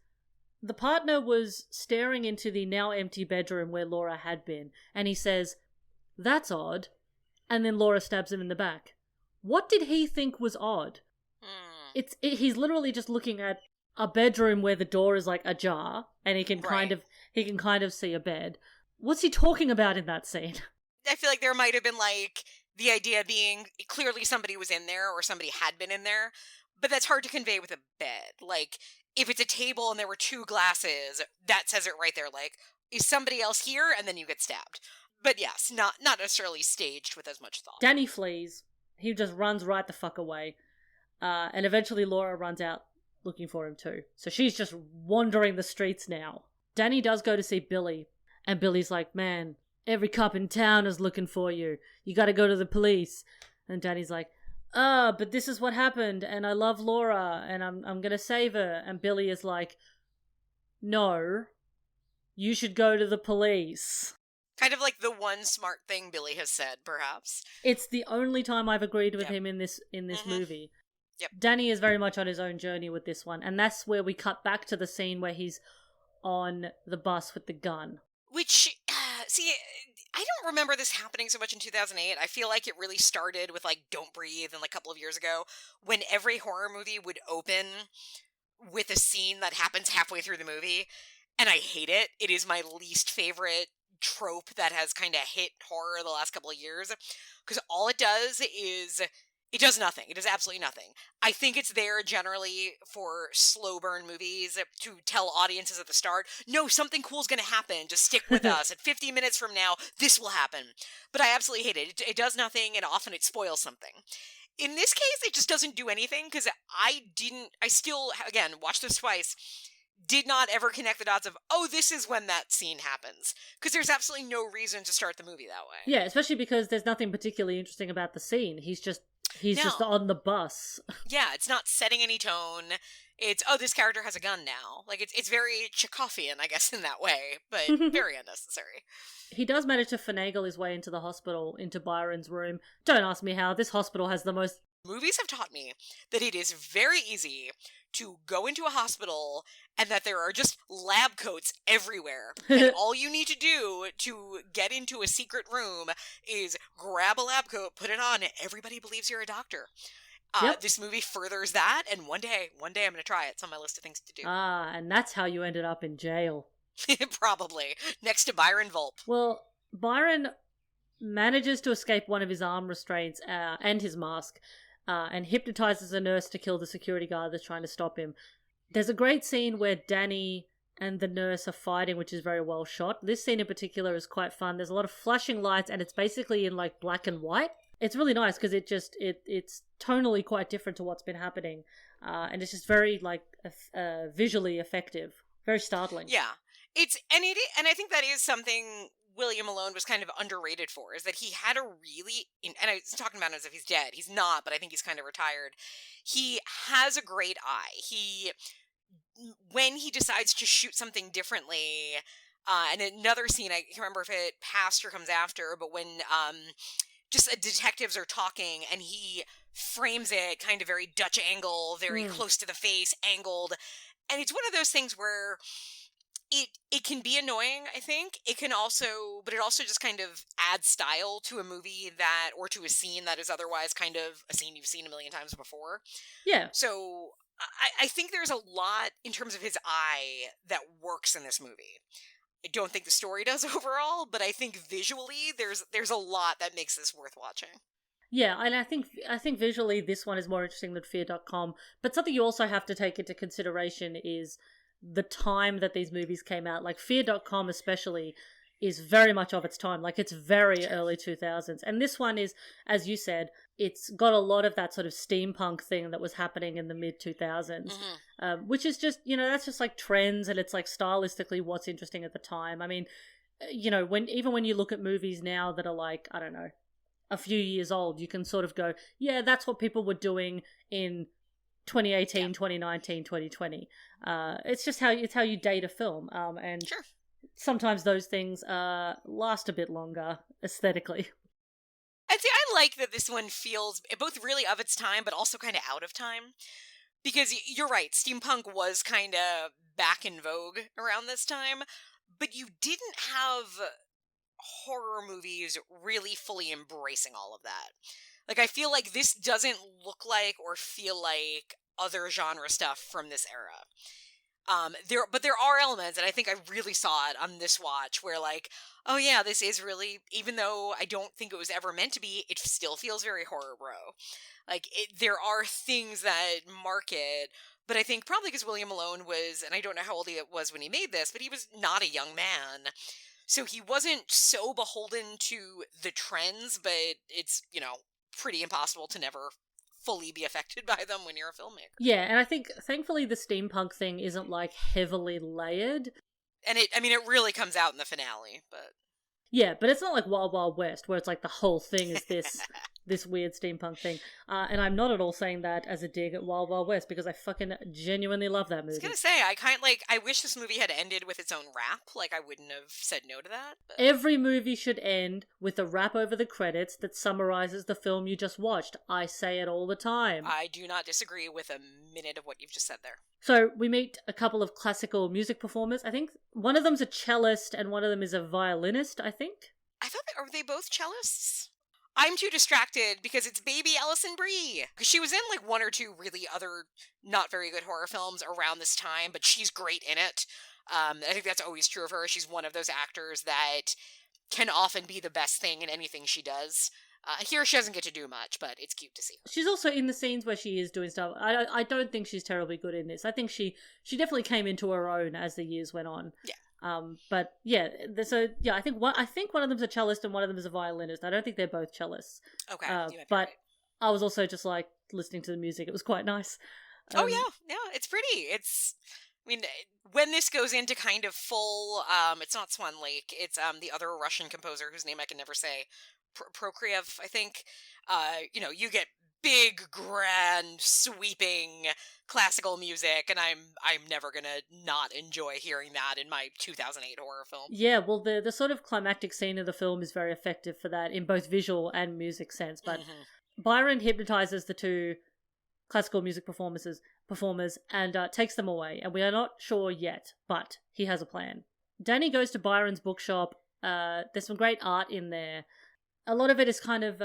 the partner was staring into the now empty bedroom where Laura had been, and he says, "That's odd," and then Laura stabs him in the back. What did he think was odd? He's literally just looking at a bedroom where the door is like ajar, and he can kind of see a bed. What's he talking about in that scene? I feel like there might have been, like, the idea being clearly somebody was in there or somebody had been in there, but that's hard to convey with a bed. Like, if it's a table and there were 2 glasses, that says it right there. Like, is somebody else here? And then you get stabbed. But yes, not necessarily staged with as much thought. Danny flees. He just runs right the fuck away. And eventually Laura runs out looking for him too. So she's just wandering the streets now. Danny does go to see Billy. And Billy's like, man, every cop in town is looking for you. You gotta go to the police. And Danny's like, but this is what happened. And I love Laura. And I'm gonna save her. And Billy is like, no, you should go to the police. Kind of like the one smart thing Billy has said, perhaps. It's the only time I've agreed with him in this movie. Yep. Danny is very much on his own journey with this one, and that's where we cut back to the scene where he's on the bus with the gun. Which, see, I don't remember this happening so much in 2008. I feel like it really started with, like, Don't Breathe and, like, a couple of years ago, when every horror movie would open with a scene that happens halfway through the movie, and I hate it. It is my least favorite trope that has kind of hit horror the last couple of years, because all it does is it does nothing. It does absolutely nothing. I think it's there generally for slow burn movies to tell audiences at the start, no, something cool's going to happen. Just stick with us. At 50 minutes from now, this will happen. But I absolutely hate it. It does nothing, and often it spoils something. In this case, it just doesn't do anything, because I still, again, watched this twice, did not ever connect the dots of, oh, this is when that scene happens. Because there's absolutely no reason to start the movie that way. Yeah, especially because there's nothing particularly interesting about the scene. He's just on the bus. Yeah, it's not setting any tone. It's, oh, this character has a gun now. Like, it's very Chekhovian, I guess, in that way, but very unnecessary. He does manage to finagle his way into the hospital, into Byron's room. Don't ask me how. This hospital has the most... Movies have taught me that it is very easy to go into a hospital and that there are just lab coats everywhere. And all you need to do to get into a secret room is grab a lab coat, put it on, and everybody believes you're a doctor. Yep. This movie furthers that, and one day I'm going to try it. It's on my list of things to do. And that's how you ended up in jail. Probably. Next to Byron Volpe. Well, Byron manages to escape one of his arm restraints and his mask, and hypnotizes a nurse to kill the security guard that's trying to stop him. There's a great scene where Danny and the nurse are fighting, which is very well shot. This scene in particular is quite fun. There's a lot of flashing lights, and it's basically in like black and white. It's really nice because it's tonally quite different to what's been happening, and it's just very like visually effective, very startling. Yeah, and I think that is something William Malone was kind of underrated for, is that he had a really, and I was talking about him as if he's dead. He's not, but I think he's kind of retired. He has a great eye. When he decides to shoot something differently, and another scene, I can't remember if it passed or comes after, but when just detectives are talking and he frames it kind of very Dutch angle, very close to the face, angled, and it's one of those things where it can be annoying, I think. But it also just kind of adds style to a movie or to a scene that is otherwise kind of a scene you've seen a million times before. Yeah. So I think there's a lot in terms of his eye that works in this movie. I don't think the story does overall, but I think visually there's a lot that makes this worth watching. Yeah, and I think visually this one is more interesting than Fear.com, but something you also have to take into consideration is the time that these movies came out. Like Fear.com especially is very much of its time. Like it's very early 2000s. And this one is, as you said, it's got a lot of that sort of steampunk thing that was happening in the mid 2000s, which is just, that's just like trends, and it's like stylistically what's interesting at the time. I mean, even when you look at movies now that are like, I don't know, a few years old, you can sort of go, yeah, that's what people were doing in 2018, 2019, 2020. It's just how you date a film. And sure, sometimes those things last a bit longer aesthetically. I'd say I like that this one feels both really of its time, but also kind of out of time. Because you're right, steampunk was kind of back in vogue around this time, but you didn't have horror movies really fully embracing all of that. Like, I feel like this doesn't look like or feel like other genre stuff from this era. But there are elements, and I think I really saw it on this watch, where like, oh yeah, this is really, even though I don't think it was ever meant to be, it still feels very horror bro. Like, there are things that mark it, but I think probably because William Malone was, and I don't know how old he was when he made this, but he was not a young man. So he wasn't so beholden to the trends, but it's, pretty impossible to never fully be affected by them when you're a filmmaker. Yeah, and I think, thankfully, the steampunk thing isn't, like, heavily layered. And it really comes out in the finale, but... Yeah, but it's not like Wild Wild West, where it's like the whole thing is this weird steampunk thing. And I'm not at all saying that as a dig at Wild Wild West, because I fucking genuinely love that movie. I was gonna say, I wish this movie had ended with its own rap. Like, I wouldn't have said no to that. But... Every movie should end with a rap over the credits that summarizes the film you just watched. I say it all the time. I do not disagree with a minute of what you've just said there. So we meet a couple of classical music performers. I think one of them's a cellist and one of them is a violinist, I think. I thought, are they both cellists? I'm too distracted because it's baby Alison Brie. Because she was in like one or two really other not very good horror films around this time, but she's great in it. I think that's always true of her. She's one of those actors that can often be the best thing in anything she does. Here she doesn't get to do much, but it's cute to see her. She's also in the scenes where she is doing stuff. I don't think she's terribly good in this. I think she definitely came into her own as the years went on. Yeah. But yeah, I think one of them's a cellist and one of them is a violinist. I don't think they're both cellists. Okay, but right. I was also just like listening to the music. It was quite nice. Oh yeah, it's pretty. When this goes into kind of full, it's not Swan Lake. It's the other Russian composer whose name I can never say, Prokofiev, I think. You get big, grand, sweeping classical music, and I'm never gonna not enjoy hearing that in my 2008 horror film. Yeah, well, the sort of climactic scene of the film is very effective for that in both visual and music sense. But Byron hypnotizes the two classical music performers and takes them away, and we are not sure yet, but he has a plan. Danny goes to Byron's bookshop. There's some great art in there. A lot of it is kind of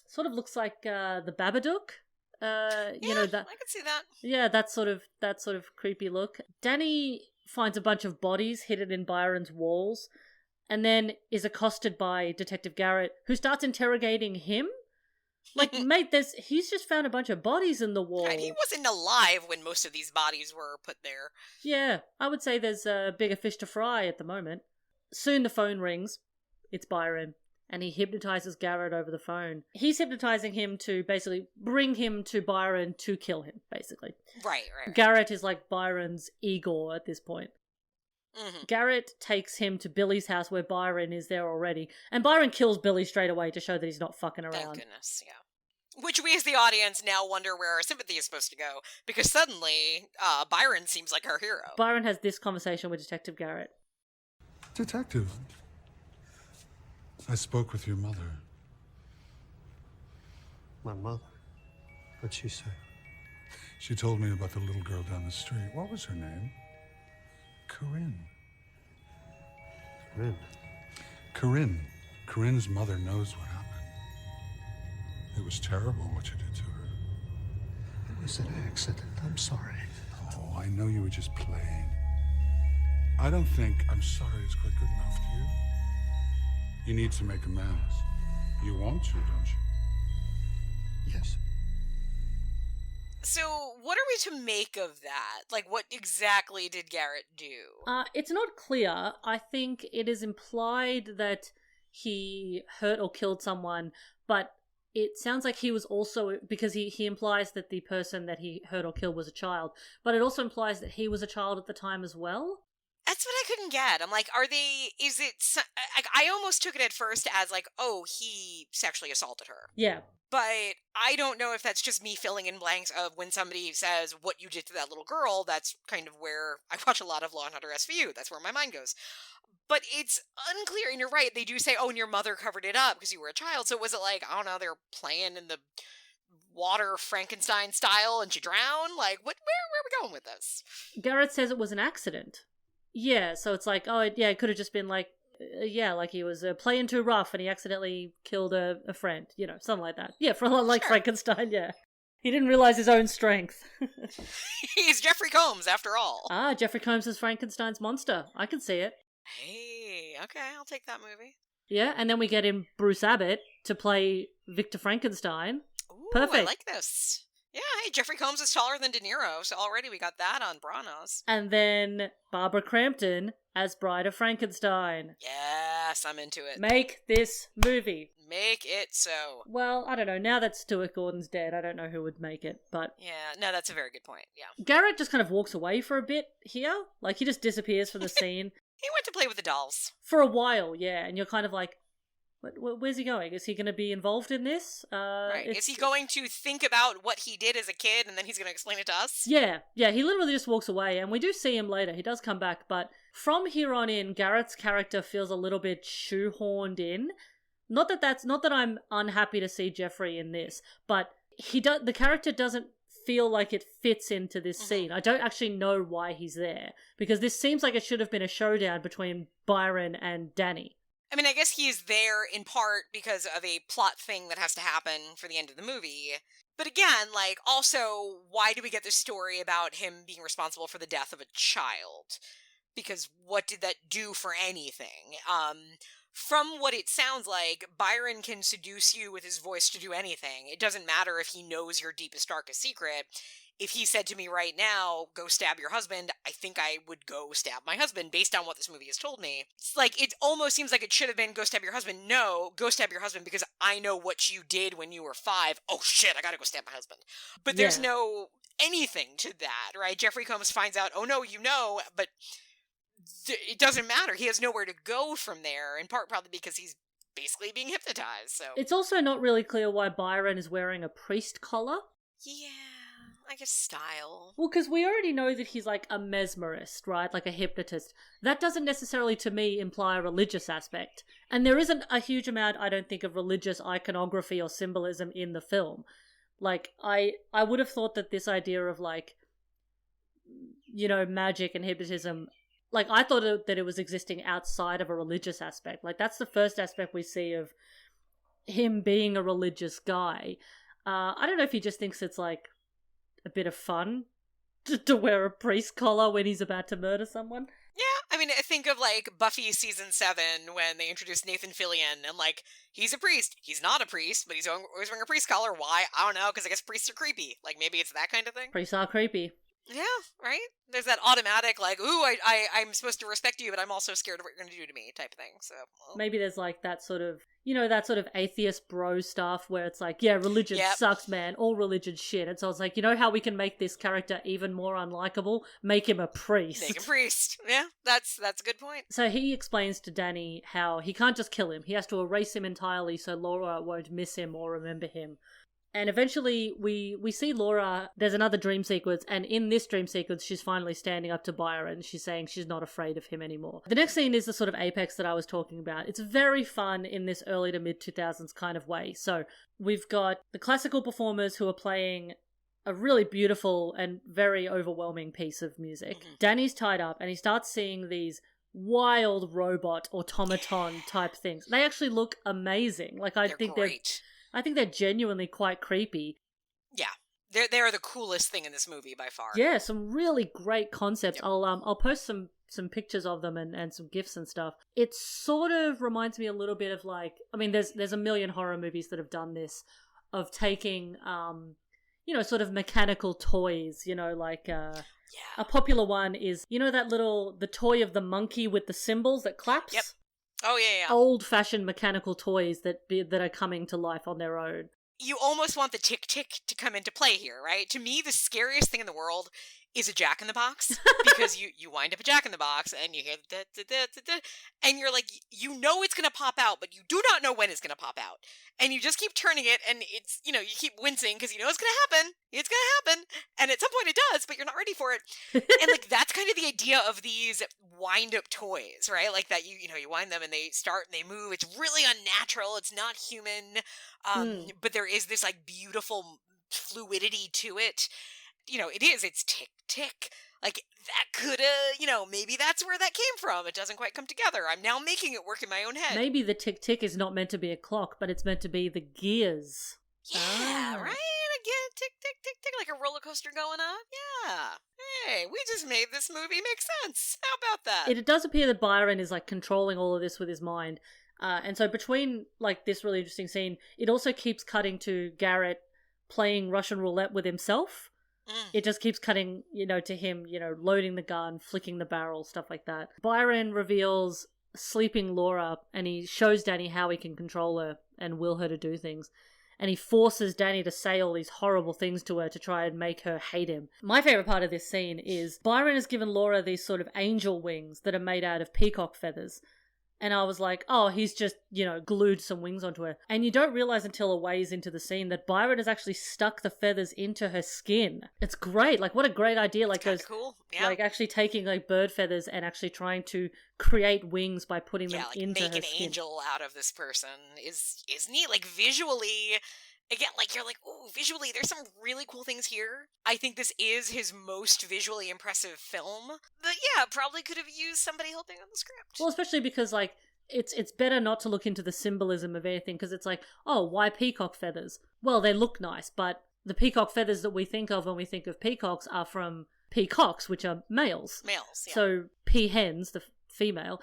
sort of looks like the Babadook. I can see that. Yeah, that sort of creepy look. Danny finds a bunch of bodies hidden in Byron's walls, and then is accosted by Detective Garrett, who starts interrogating him. Like, mate, he's just found a bunch of bodies in the wall. Right, he wasn't alive when most of these bodies were put there. Yeah, I would say there's a bigger fish to fry at the moment. Soon the phone rings. It's Byron. And he hypnotizes Garrett over the phone. He's hypnotizing him to basically bring him to Byron to kill him, basically. Right. Garrett is like Byron's Igor at this point. Mm-hmm. Garrett takes him to Billy's house where Byron is there already. And Byron kills Billy straight away to show that he's not fucking around. Thank goodness, yeah. Which we as the audience now wonder where our sympathy is supposed to go. Because suddenly, Byron seems like our hero. Byron has this conversation with Detective Garrett. Detective, I spoke with your mother. My mother? What'd she say? She told me about the little girl down the street. What was her name? Corinne. Corinne. Corinne's mother knows what happened. It was terrible what you did to her. It was an accident. I'm sorry. Oh, I know you were just playing. I don't think I'm sorry is quite good enough to you. You need to make amends. You want to, don't you? Yes. So, what are we to make of that? Like, what exactly did Garrett do? It's not clear. I think it is implied that he hurt or killed someone, but it sounds like he was also, because he implies that the person that he hurt or killed was a child, but it also implies that he was a child at the time as well. That's what I couldn't get. I'm like, I almost took it at first as like, oh, he sexually assaulted her. Yeah. But I don't know if that's just me filling in blanks of when somebody says what you did to that little girl. That's kind of where I watch a lot of Law & Order SVU. That's where my mind goes. But it's unclear, and you're right. They do say, oh, and your mother covered it up because you were a child. So was it like, I don't know, they're playing in the water Frankenstein style and she drowned? Like, where are we going with this? Garrett says it was an accident. Yeah, so it's like, oh, yeah, it could have just been like, like he was playing too rough and he accidentally killed a friend, something like that. Yeah, for a lot like Sure. Frankenstein, yeah. He didn't realize his own strength. He's Jeffrey Combs, after all. Ah, Jeffrey Combs as Frankenstein's monster. I can see it. Hey, okay, I'll take that movie. Yeah, and then we get in Bruce Abbott to play Victor Frankenstein. Ooh, Perfect. I like this. Yeah, hey, Jeffrey Combs is taller than De Niro, so already we got that on Branos. And then Barbara Crampton as Bride of Frankenstein. Yes, I'm into it. Make this movie. Make it so. Well, I don't know. Now that Stuart Gordon's dead, I don't know who would make it, but... Yeah, no, that's a very good point, yeah. Garrett just kind of walks away for a bit here. Like, he just disappears from the scene. He went to play with the dolls. For a while, yeah, and you're kind of like, where's he going? Is he going to be involved in this? Right. Is he going to think about what he did as a kid and then he's going to explain it to us? Yeah, he literally just walks away, and we do see him later. He does come back, but from here on in, Garrett's character feels a little bit shoehorned in. Not that I'm unhappy to see Jeffrey in this, but the character doesn't feel like it fits into this scene. I don't actually know why he's there, because this seems like it should have been a showdown between Byron and Danny. I mean, I guess he is there in part because of a plot thing that has to happen for the end of the movie. But again, like, also, why do we get this story about him being responsible for the death of a child? Because what did that do for anything? From what it sounds like, Byron can seduce you with his voice to do anything. It doesn't matter if he knows your deepest, darkest secret. If he said to me right now, go stab your husband, I think I would go stab my husband based on what this movie has told me. It's like, it almost seems like it should have been go stab your husband. No, go stab your husband because I know what you did when you were 5. Oh shit, I gotta go stab my husband. But there's no anything to that, right? Jeffrey Combs finds out, oh no, you know, but it doesn't matter. He has nowhere to go from there, in part probably because he's basically being hypnotized, so. It's also not really clear why Byron is wearing a priest collar. Yeah, I guess style. Well, because we already know that he's like a mesmerist, right? Like a hypnotist. That doesn't necessarily, to me, imply a religious aspect. And there isn't a huge amount, I don't think, of religious iconography or symbolism in the film. Like, I would have thought that this idea of, like, you know, magic and hypnotism, like, I thought that it was existing outside of a religious aspect. Like, that's the first aspect we see of him being a religious guy. I don't know if he just thinks it's, like, a bit of fun to wear a priest collar when he's about to murder someone. Yeah, I mean, I think of, like, Buffy season 7 when they introduced Nathan Fillion, and, like, he's a priest. He's not a priest, but he's always wearing a priest collar. Why? I don't know, because I guess priests are creepy. Like, maybe it's that kind of thing? Priests are creepy. Yeah, right? There's that automatic, like, ooh, I'm supposed to respect you, but I'm also scared of what you're going to do to me type thing, so. Well. Maybe there's, like, that sort of, you know, that sort of atheist bro stuff where it's like, yeah, religion sucks, man. All religion's shit. And so it's like, you know how we can make this character even more unlikable? Make him a priest. Make him a priest. Yeah, that's a good point. So he explains to Danny how he can't just kill him. He has to erase him entirely so Laura won't miss him or remember him. And eventually we see Laura, there's another dream sequence, and in this dream sequence she's finally standing up to Byron. She's saying she's not afraid of him anymore. The next scene is the sort of apex that I was talking about. It's very fun in this early to mid 2000s kind of way. So we've got the classical performers who are playing a really beautiful and very overwhelming piece of music. Mm-hmm. Danny's tied up and he starts seeing these wild robot automaton type things. They actually look amazing. Like I think great. I think they're genuinely quite creepy. Yeah, they are the coolest thing in this movie by far. Yeah, some really great concepts. Yep. I'll post some pictures of them and some GIFs and stuff. It sort of reminds me a little bit of like, I mean, there's a million horror movies that have done this, of taking you know, sort of mechanical toys. You know, like a popular one is, you know, the toy of the monkey with the cymbals that claps. Yep. Oh, yeah. Old-fashioned mechanical toys that are coming to life on their own. You almost want the tick-tick to come into play here, right? To me, the scariest thing in the world is a jack-in-the-box, because you wind up a jack-in-the-box, and you hear the and you're like, you know it's going to pop out, but you do not know when it's going to pop out. And you just keep turning it, and it's, you know, you keep wincing, because you know it's going to happen. It's going to happen. And at some point it does, but you're not ready for it. And, like, that's kind of the idea of these wind-up toys, right? Like, that you wind them, and they start, and they move. It's really unnatural. It's not human. But there is this, like, beautiful fluidity to it. You know, it's tick-tick. Like, that could have, you know, maybe that's where that came from. It doesn't quite come together. I'm now making it work in my own head. Maybe the tick-tick is not meant to be a clock, but it's meant to be the gears. Yeah, right? again, tick, tick, tick, tick, like a roller coaster going up. Yeah. Hey, we just made this movie make sense. How about that? It does appear that Byron is, like, controlling all of this with his mind. And so between, like, this really interesting scene, it also keeps cutting to Garrett playing Russian roulette with himself. It just keeps cutting, to him, loading the gun, flicking the barrel, stuff like that. Byron reveals sleeping Laura, and he shows Danny how he can control her and will her to do things. And he forces Danny to say all these horrible things to her to try and make her hate him. My favourite part of this scene is Byron has given Laura these sort of angel wings that are made out of peacock feathers. And I was like, oh, he's just, glued some wings onto her. And you don't realise until a ways into the scene that Byron has actually stuck the feathers into her skin. It's great. Like, what a great idea. Like, those, cool. Yeah. Like, actually taking, like, bird feathers and actually trying to create wings by putting them into her skin. Make an angel out of this person is neat. Like, visually, again, like, you're like, ooh, visually, there's some really cool things here. I think this is his most visually impressive film. But yeah, probably could have used somebody helping on the script. Well, especially because, like, it's better not to look into the symbolism of anything, because it's like, oh, why peacock feathers? Well, they look nice, but the peacock feathers that we think of when we think of peacocks are from peacocks, which are males. Males, yeah. So peahens, the female,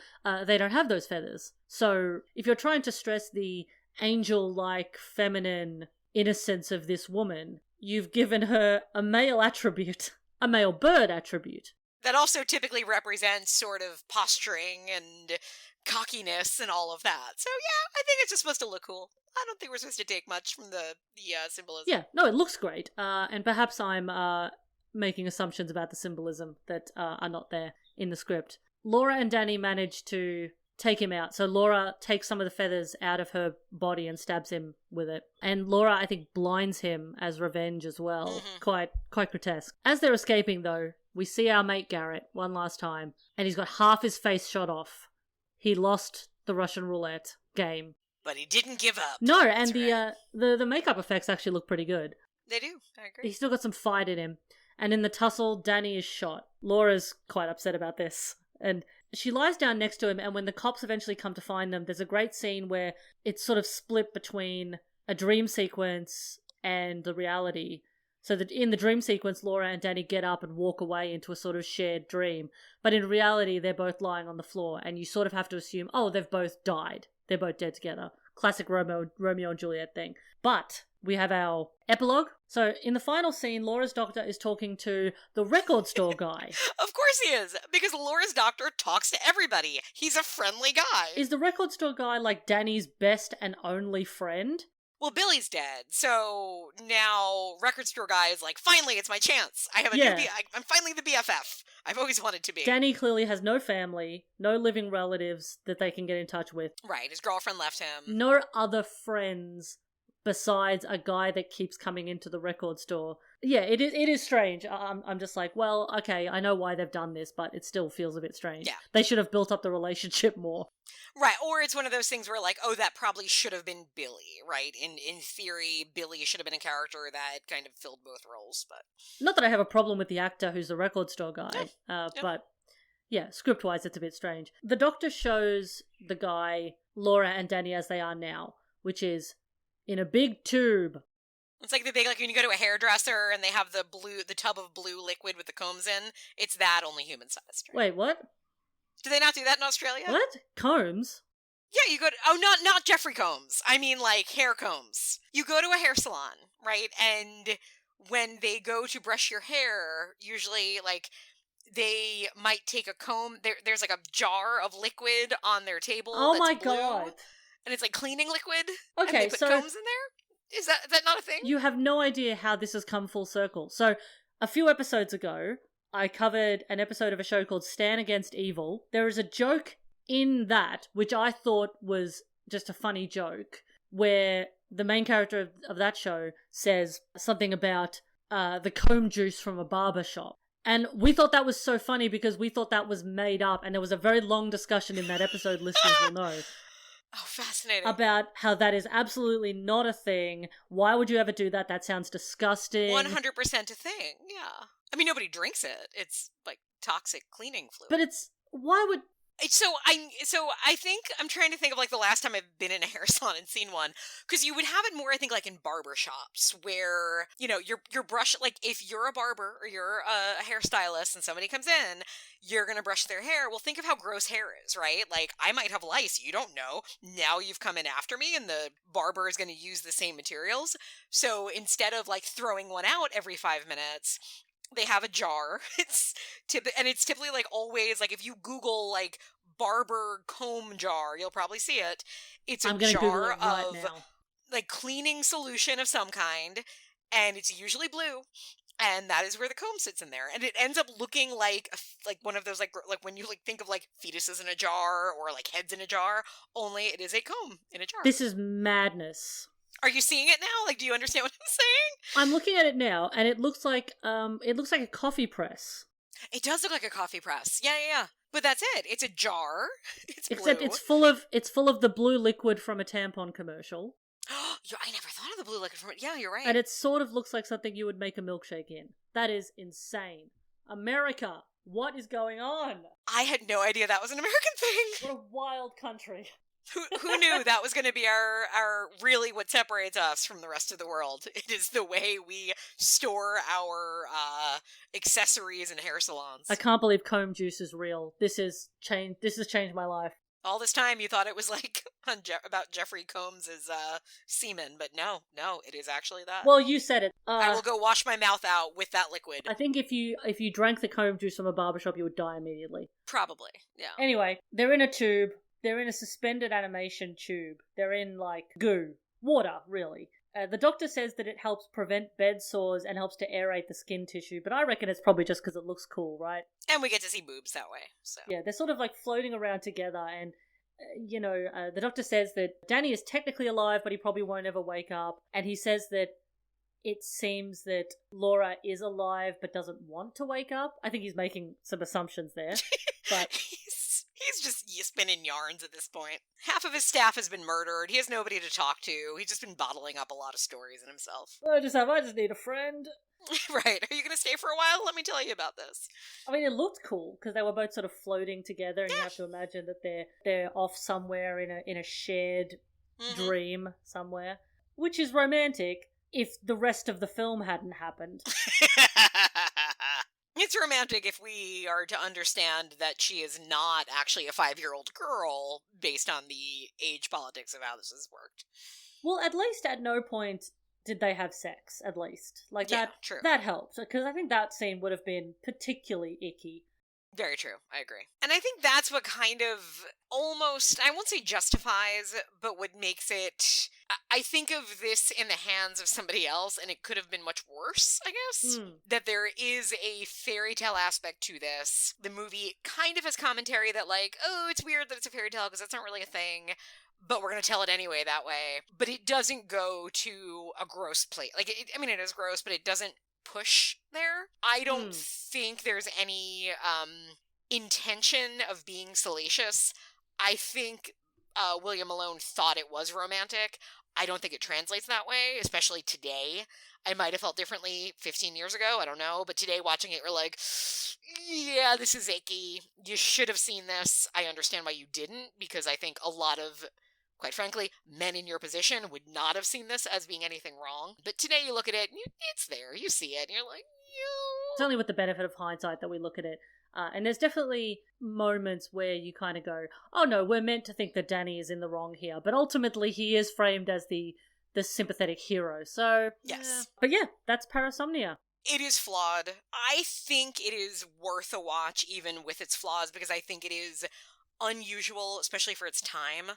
they don't have those feathers. So if you're trying to stress the angel-like feminine innocence of this woman, you've given her a male attribute, a male bird attribute. That also typically represents sort of posturing and cockiness and all of that. So yeah, I think it's just supposed to look cool. I don't think we're supposed to take much from the symbolism. Yeah, no, it looks great. And perhaps I'm making assumptions about the symbolism that are not there in the script. Laura and Danny manage to take him out. So Laura takes some of the feathers out of her body and stabs him with it. And Laura, I think, blinds him as revenge as well. Mm-hmm. Quite grotesque. As they're escaping, though, we see our mate Garrett one last time, and he's got half his face shot off. He lost the Russian roulette game. But he didn't give up. No, and the makeup effects actually look pretty good. They do, I agree. He's still got some fight in him. And in the tussle, Danny is shot. Laura's quite upset about this. And she lies down next to him, and when the cops eventually come to find them, there's a great scene where it's sort of split between a dream sequence and the reality. So that in the dream sequence, Laura and Danny get up and walk away into a sort of shared dream. But in reality, they're both lying on the floor, and you sort of have to assume, oh, they've both died. They're both dead together. Classic Romeo and Juliet thing. But we have our epilogue. So in the final scene, Laura's doctor is talking to the record store guy. Of course he is, because Laura's doctor talks to everybody. He's a friendly guy. Is the record store guy like Danny's best and only friend? Well, Billy's dead, so now record store guy is like, finally, it's my chance. I have a new I'm finally the BFF. I've always wanted to be. Danny clearly has no family, no living relatives that they can get in touch with. Right, his girlfriend left him. No other friends besides a guy that keeps coming into the record store. Yeah, it is strange. I'm just like, well, okay, I know why they've done this, but it still feels a bit strange. Yeah. They should have built up the relationship more. Right, or it's one of those things where like, oh, that probably should have been Billy, right? In theory, Billy should have been a character that kind of filled both roles, but... Not that I have a problem with the actor who's the record store guy, but yeah, script-wise it's a bit strange. The doctor shows the guy, Laura and Danny as they are now, which is in a big tube. It's like the big, like when you go to a hairdresser and they have the tub of blue liquid with the combs in. It's that, only human-sized. Right? Wait, what? Do they not do that in Australia? What? Combs? Yeah, you go to, oh, not Jeffrey Combs. I mean, like, hair combs. You go to a hair salon, right? And when they go to brush your hair, usually, like, they might take a comb. There's like a jar of liquid on their table. Oh my blue, god. And it's like cleaning liquid. Okay, and they put combs in there? Is that not a thing? You have no idea how this has come full circle. So, a few episodes ago, I covered an episode of a show called Stan Against Evil. There is a joke in that, which I thought was just a funny joke, where the main character of that show says something about the comb juice from a barber shop. And we thought that was so funny because we thought that was made up, and there was a very long discussion in that episode, listeners will know. Oh, fascinating. About how that is absolutely not a thing. Why would you ever do that? That sounds disgusting. 100% a thing, yeah. I mean, nobody drinks it. It's like toxic cleaning fluid. But it's, why would, I think I'm trying to think of like the last time I've been in a hair salon and seen one, because you would have it more, I think, like in barber shops where, you know, your brush, like if you're a barber or you're a hairstylist and somebody comes in, you're gonna brush their hair. Well, think of how gross hair is, right? Like I might have lice, you don't know. Now you've come in after me, and the barber is gonna use the same materials. So instead of like throwing one out every 5 minutes, they have a jar. It's typically like always like if you Google like barber comb jar, you'll probably see it. It's a I'm gonna Google jar it right of now. like cleaning solution of some kind, and it's usually blue. And that is where the comb sits in there, and it ends up looking like like one of those like when you like think of like fetuses in a jar or like heads in a jar. Only it is a comb in a jar. This is madness. Are you seeing it now? Like, do you understand what I'm saying? I'm looking at it now, and it looks like a coffee press. It does look like a coffee press. Yeah. But that's it. It's a jar. It's Except blue. it's full of the blue liquid from a tampon commercial. I never thought of the blue liquid from it. Yeah, you're right. And it sort of looks like something you would make a milkshake in. That is insane. America, what is going on? I had no idea that was an American thing. What a wild country. Who knew that was going to be our really what separates us from the rest of the world? It is the way we store our accessories in hair salons. I can't believe comb juice is real. This has changed my life. All this time you thought it was like about Jeffrey Combs' semen, but no, it is actually that. Well, you said it. I will go wash my mouth out with that liquid. I think if you drank the comb juice from a barbershop, you would die immediately. Probably, yeah. Anyway, they're in a tube. They're in a suspended animation tube. They're in, like, goo. Water, really. The doctor says that it helps prevent bed sores and helps to aerate the skin tissue, but I reckon it's probably just because it looks cool, right? And we get to see boobs that way, so. Yeah, they're sort of, like, floating around together, and, the doctor says that Danny is technically alive, but he probably won't ever wake up, and he says that it seems that Laura is alive but doesn't want to wake up. I think he's making some assumptions there, but... He's just spinning yarns at this point. Half of his staff has been murdered. He has nobody to talk to. He's just been bottling up a lot of stories in himself. I just need a friend. Right. Are you going to stay for a while? Let me tell you about this. I mean, it looked cool because they were both sort of floating together, and you have to imagine that they're off somewhere in a shared dream somewhere, which is romantic if the rest of the film hadn't happened. It's romantic if we are to understand that she is not actually a 5-year-old girl based on the age politics of how this has worked. Well, at least at no point did they have sex, at least. Like, yeah, true. That helped, because I think that scene would have been particularly icky. Very true. I agree. And I think that's what kind of almost, I won't say justifies, but what makes it, I think of this in the hands of somebody else, and it could have been much worse, I guess. That there is a fairy tale aspect to this. The movie kind of has commentary that like, oh, it's weird that it's a fairy tale because that's not really a thing, but we're going to tell it anyway that way. But it doesn't go to a gross place. Like, it is gross, but it doesn't push there. I don't think there's any intention of being salacious. I think William Malone thought it was romantic. I don't think it translates that way, especially today. I might have felt differently 15 years ago, I don't know, but today watching it, we're like, yeah, this is icky. You should have seen this. I understand why you didn't, because I think a lot of, quite frankly, men in your position would not have seen this as being anything wrong. But today you look at it, and it's there. You see it, and you're like, yo. It's only with the benefit of hindsight that we look at it. And there's definitely moments where you kind of go, oh no, we're meant to think that Danny is in the wrong here. But ultimately he is framed as the sympathetic hero. So, yes. Yeah. But yeah, that's Parasomnia. It is flawed. I think it is worth a watch even with its flaws, because I think it is unusual, especially for its time.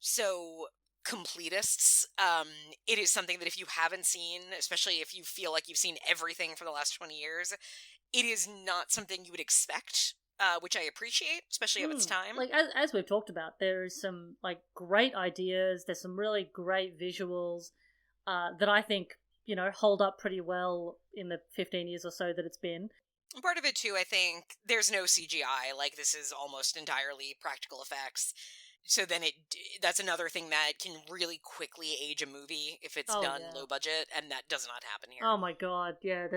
So completists, it is something that if you haven't seen, especially if you feel like you've seen everything for the last 20 years, it is not something you would expect, which I appreciate, especially of its time. Like, as we've talked about, there's some, like, great ideas, there's some really great visuals that I think, hold up pretty well in the 15 years or so that it's been. Part of it, too, I think, there's no CGI. Like, this is almost entirely practical effects. So then that's another thing that can really quickly age a movie if it's done low budget, and that does not happen here. Oh my god, yeah.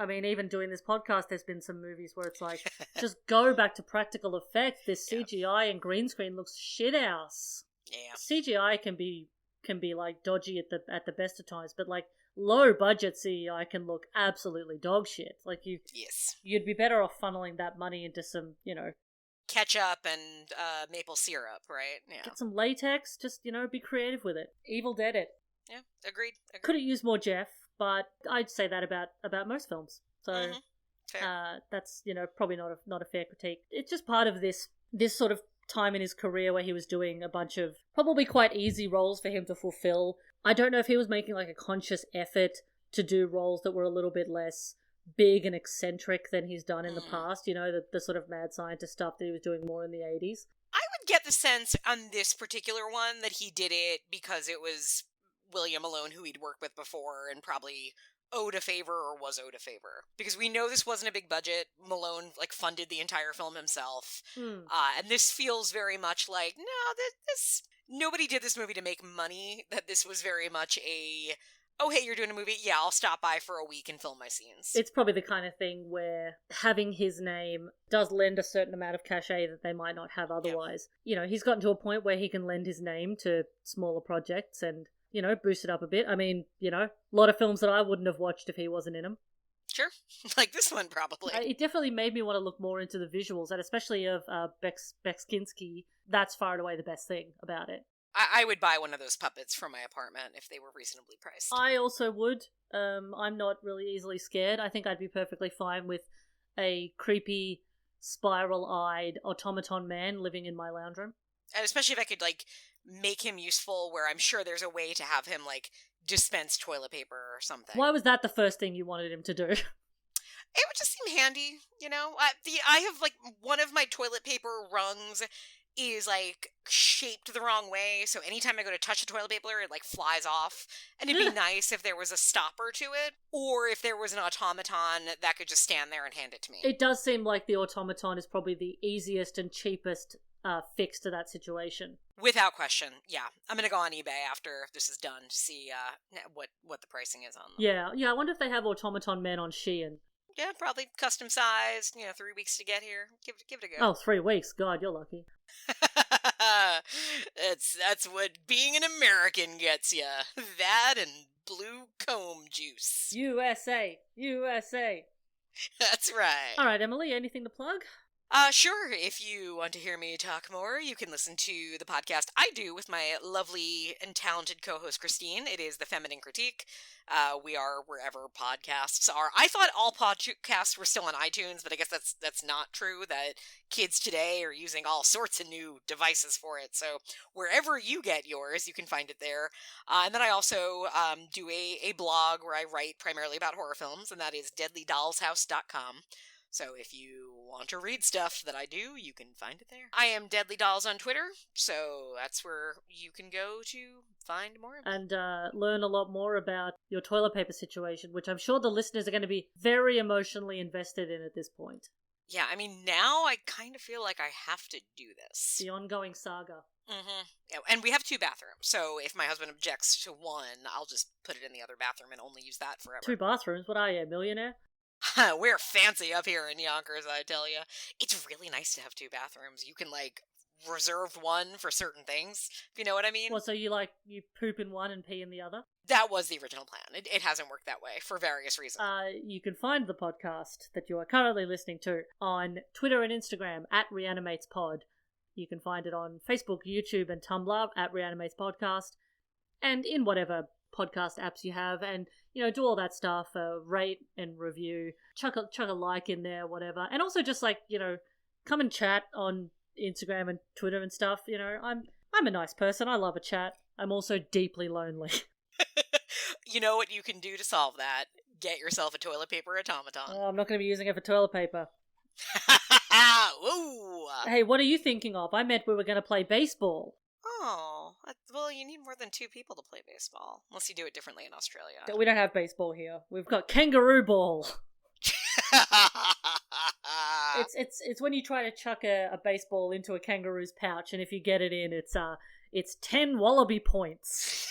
Even doing this podcast, there's been some movies where it's like, just go back to practical effects. This CGI and green screen looks shit house. Yeah. CGI can be like dodgy at the best of times, but like low budget CGI can look absolutely dog shit. Like you'd be better off funneling that money into some, ketchup and maple syrup, right? Yeah. Get some latex, just, be creative with it. Evil Dead it. Yeah, agreed. Could have used more Jeff, but I'd say that about most films. So Fair. that's, probably not a fair critique. It's just part of this sort of time in his career where he was doing a bunch of probably quite easy roles for him to fulfill. I don't know if he was making like a conscious effort to do roles that were a little bit less big and eccentric than he's done in the past, the sort of mad scientist stuff that he was doing more in the 80s. I would get the sense on this particular one that he did it because it was William Malone, who he'd worked with before, and probably owed a favor or was owed a favor. Because we know this wasn't a big budget. Malone, funded the entire film himself. And this feels very much like, nobody did this movie to make money, that this was very much oh, hey, you're doing a movie? Yeah, I'll stop by for a week and film my scenes. It's probably the kind of thing where having his name does lend a certain amount of cachet that they might not have otherwise. Yep. He's gotten to a point where he can lend his name to smaller projects and, boost it up a bit. I mean, a lot of films that I wouldn't have watched if he wasn't in them. Sure. Like this one, probably. It definitely made me want to look more into the visuals, and especially of Beksinski. That's far and away the best thing about it. I would buy one of those puppets from my apartment if they were reasonably priced. I also would. I'm not really easily scared. I think I'd be perfectly fine with a creepy, spiral-eyed automaton man living in my lounge room. And especially if I could, make him useful, where I'm sure there's a way to have him, dispense toilet paper or something. Why was that the first thing you wanted him to do? It would just seem handy, I have, one of my toilet paper rungs is shaped the wrong way, so anytime I go to touch the toilet paper, it flies off. And it'd be nice if there was a stopper to it, or if there was an automaton that could just stand there and hand it to me. It does seem like the automaton is probably the easiest and cheapest fix to that situation. Without question, yeah. I'm gonna go on eBay after this is done to see what the pricing is on them. Yeah. I wonder if they have automaton men on Shein. Yeah, probably custom sized. 3 weeks to get here. Give it a go. Oh, 3 weeks. God, you're lucky. That's what being an American gets you. That and blue comb juice. USA. That's right. All right, Emily, anything to plug? Sure. If you want to hear me talk more, you can listen to the podcast I do with my lovely and talented co-host Christine. It is The Feminine Critique. We are wherever podcasts are. I thought all podcasts were still on iTunes, but I guess that's not true, that kids today are using all sorts of new devices for it. So wherever you get yours, you can find it there. And then I also do a blog where I write primarily about horror films, and that is deadlydollshouse.com. So if you want to read stuff that I do, you can find it there. I am Deadly Dolls on Twitter, so that's where you can go to find more. And learn a lot more about your toilet paper situation, which I'm sure the listeners are going to be very emotionally invested in at this point. Yeah, I mean, now I kind of feel like I have to do this. The ongoing saga. Mm-hmm. Yeah, and we have 2 bathrooms, so if my husband objects to one, I'll just put it in the other bathroom and only use that forever. 2 bathrooms? What are you, a millionaire? We're fancy up here in Yonkers, I tell you. It's really nice to have 2 bathrooms. You can, reserve one for certain things, if you know what I mean. Well, so you poop in one and pee in the other? That was the original plan. It hasn't worked that way for various reasons. You can find the podcast that you are currently listening to on Twitter and Instagram at ReanimatesPod. You can find it on Facebook, YouTube, and Tumblr at ReanimatesPodcast, and in whatever podcast apps you have, and do all that stuff, rate and review, chuck a like in there, whatever, and also just come and chat on Instagram and Twitter and stuff. I'm a nice person. I love a chat. I'm also deeply lonely. You know what you can do to solve that? Get yourself a toilet paper automaton. Oh, I'm not going to be using it for toilet paper. Whoa! Hey, what are you thinking of? I meant we were going to play baseball. Oh, well, you need more than 2 people to play baseball. Unless you do it differently in Australia. We don't have baseball here. We've got kangaroo ball. It's when you try to chuck a baseball into a kangaroo's pouch, and if you get it in, it's 10 wallaby points.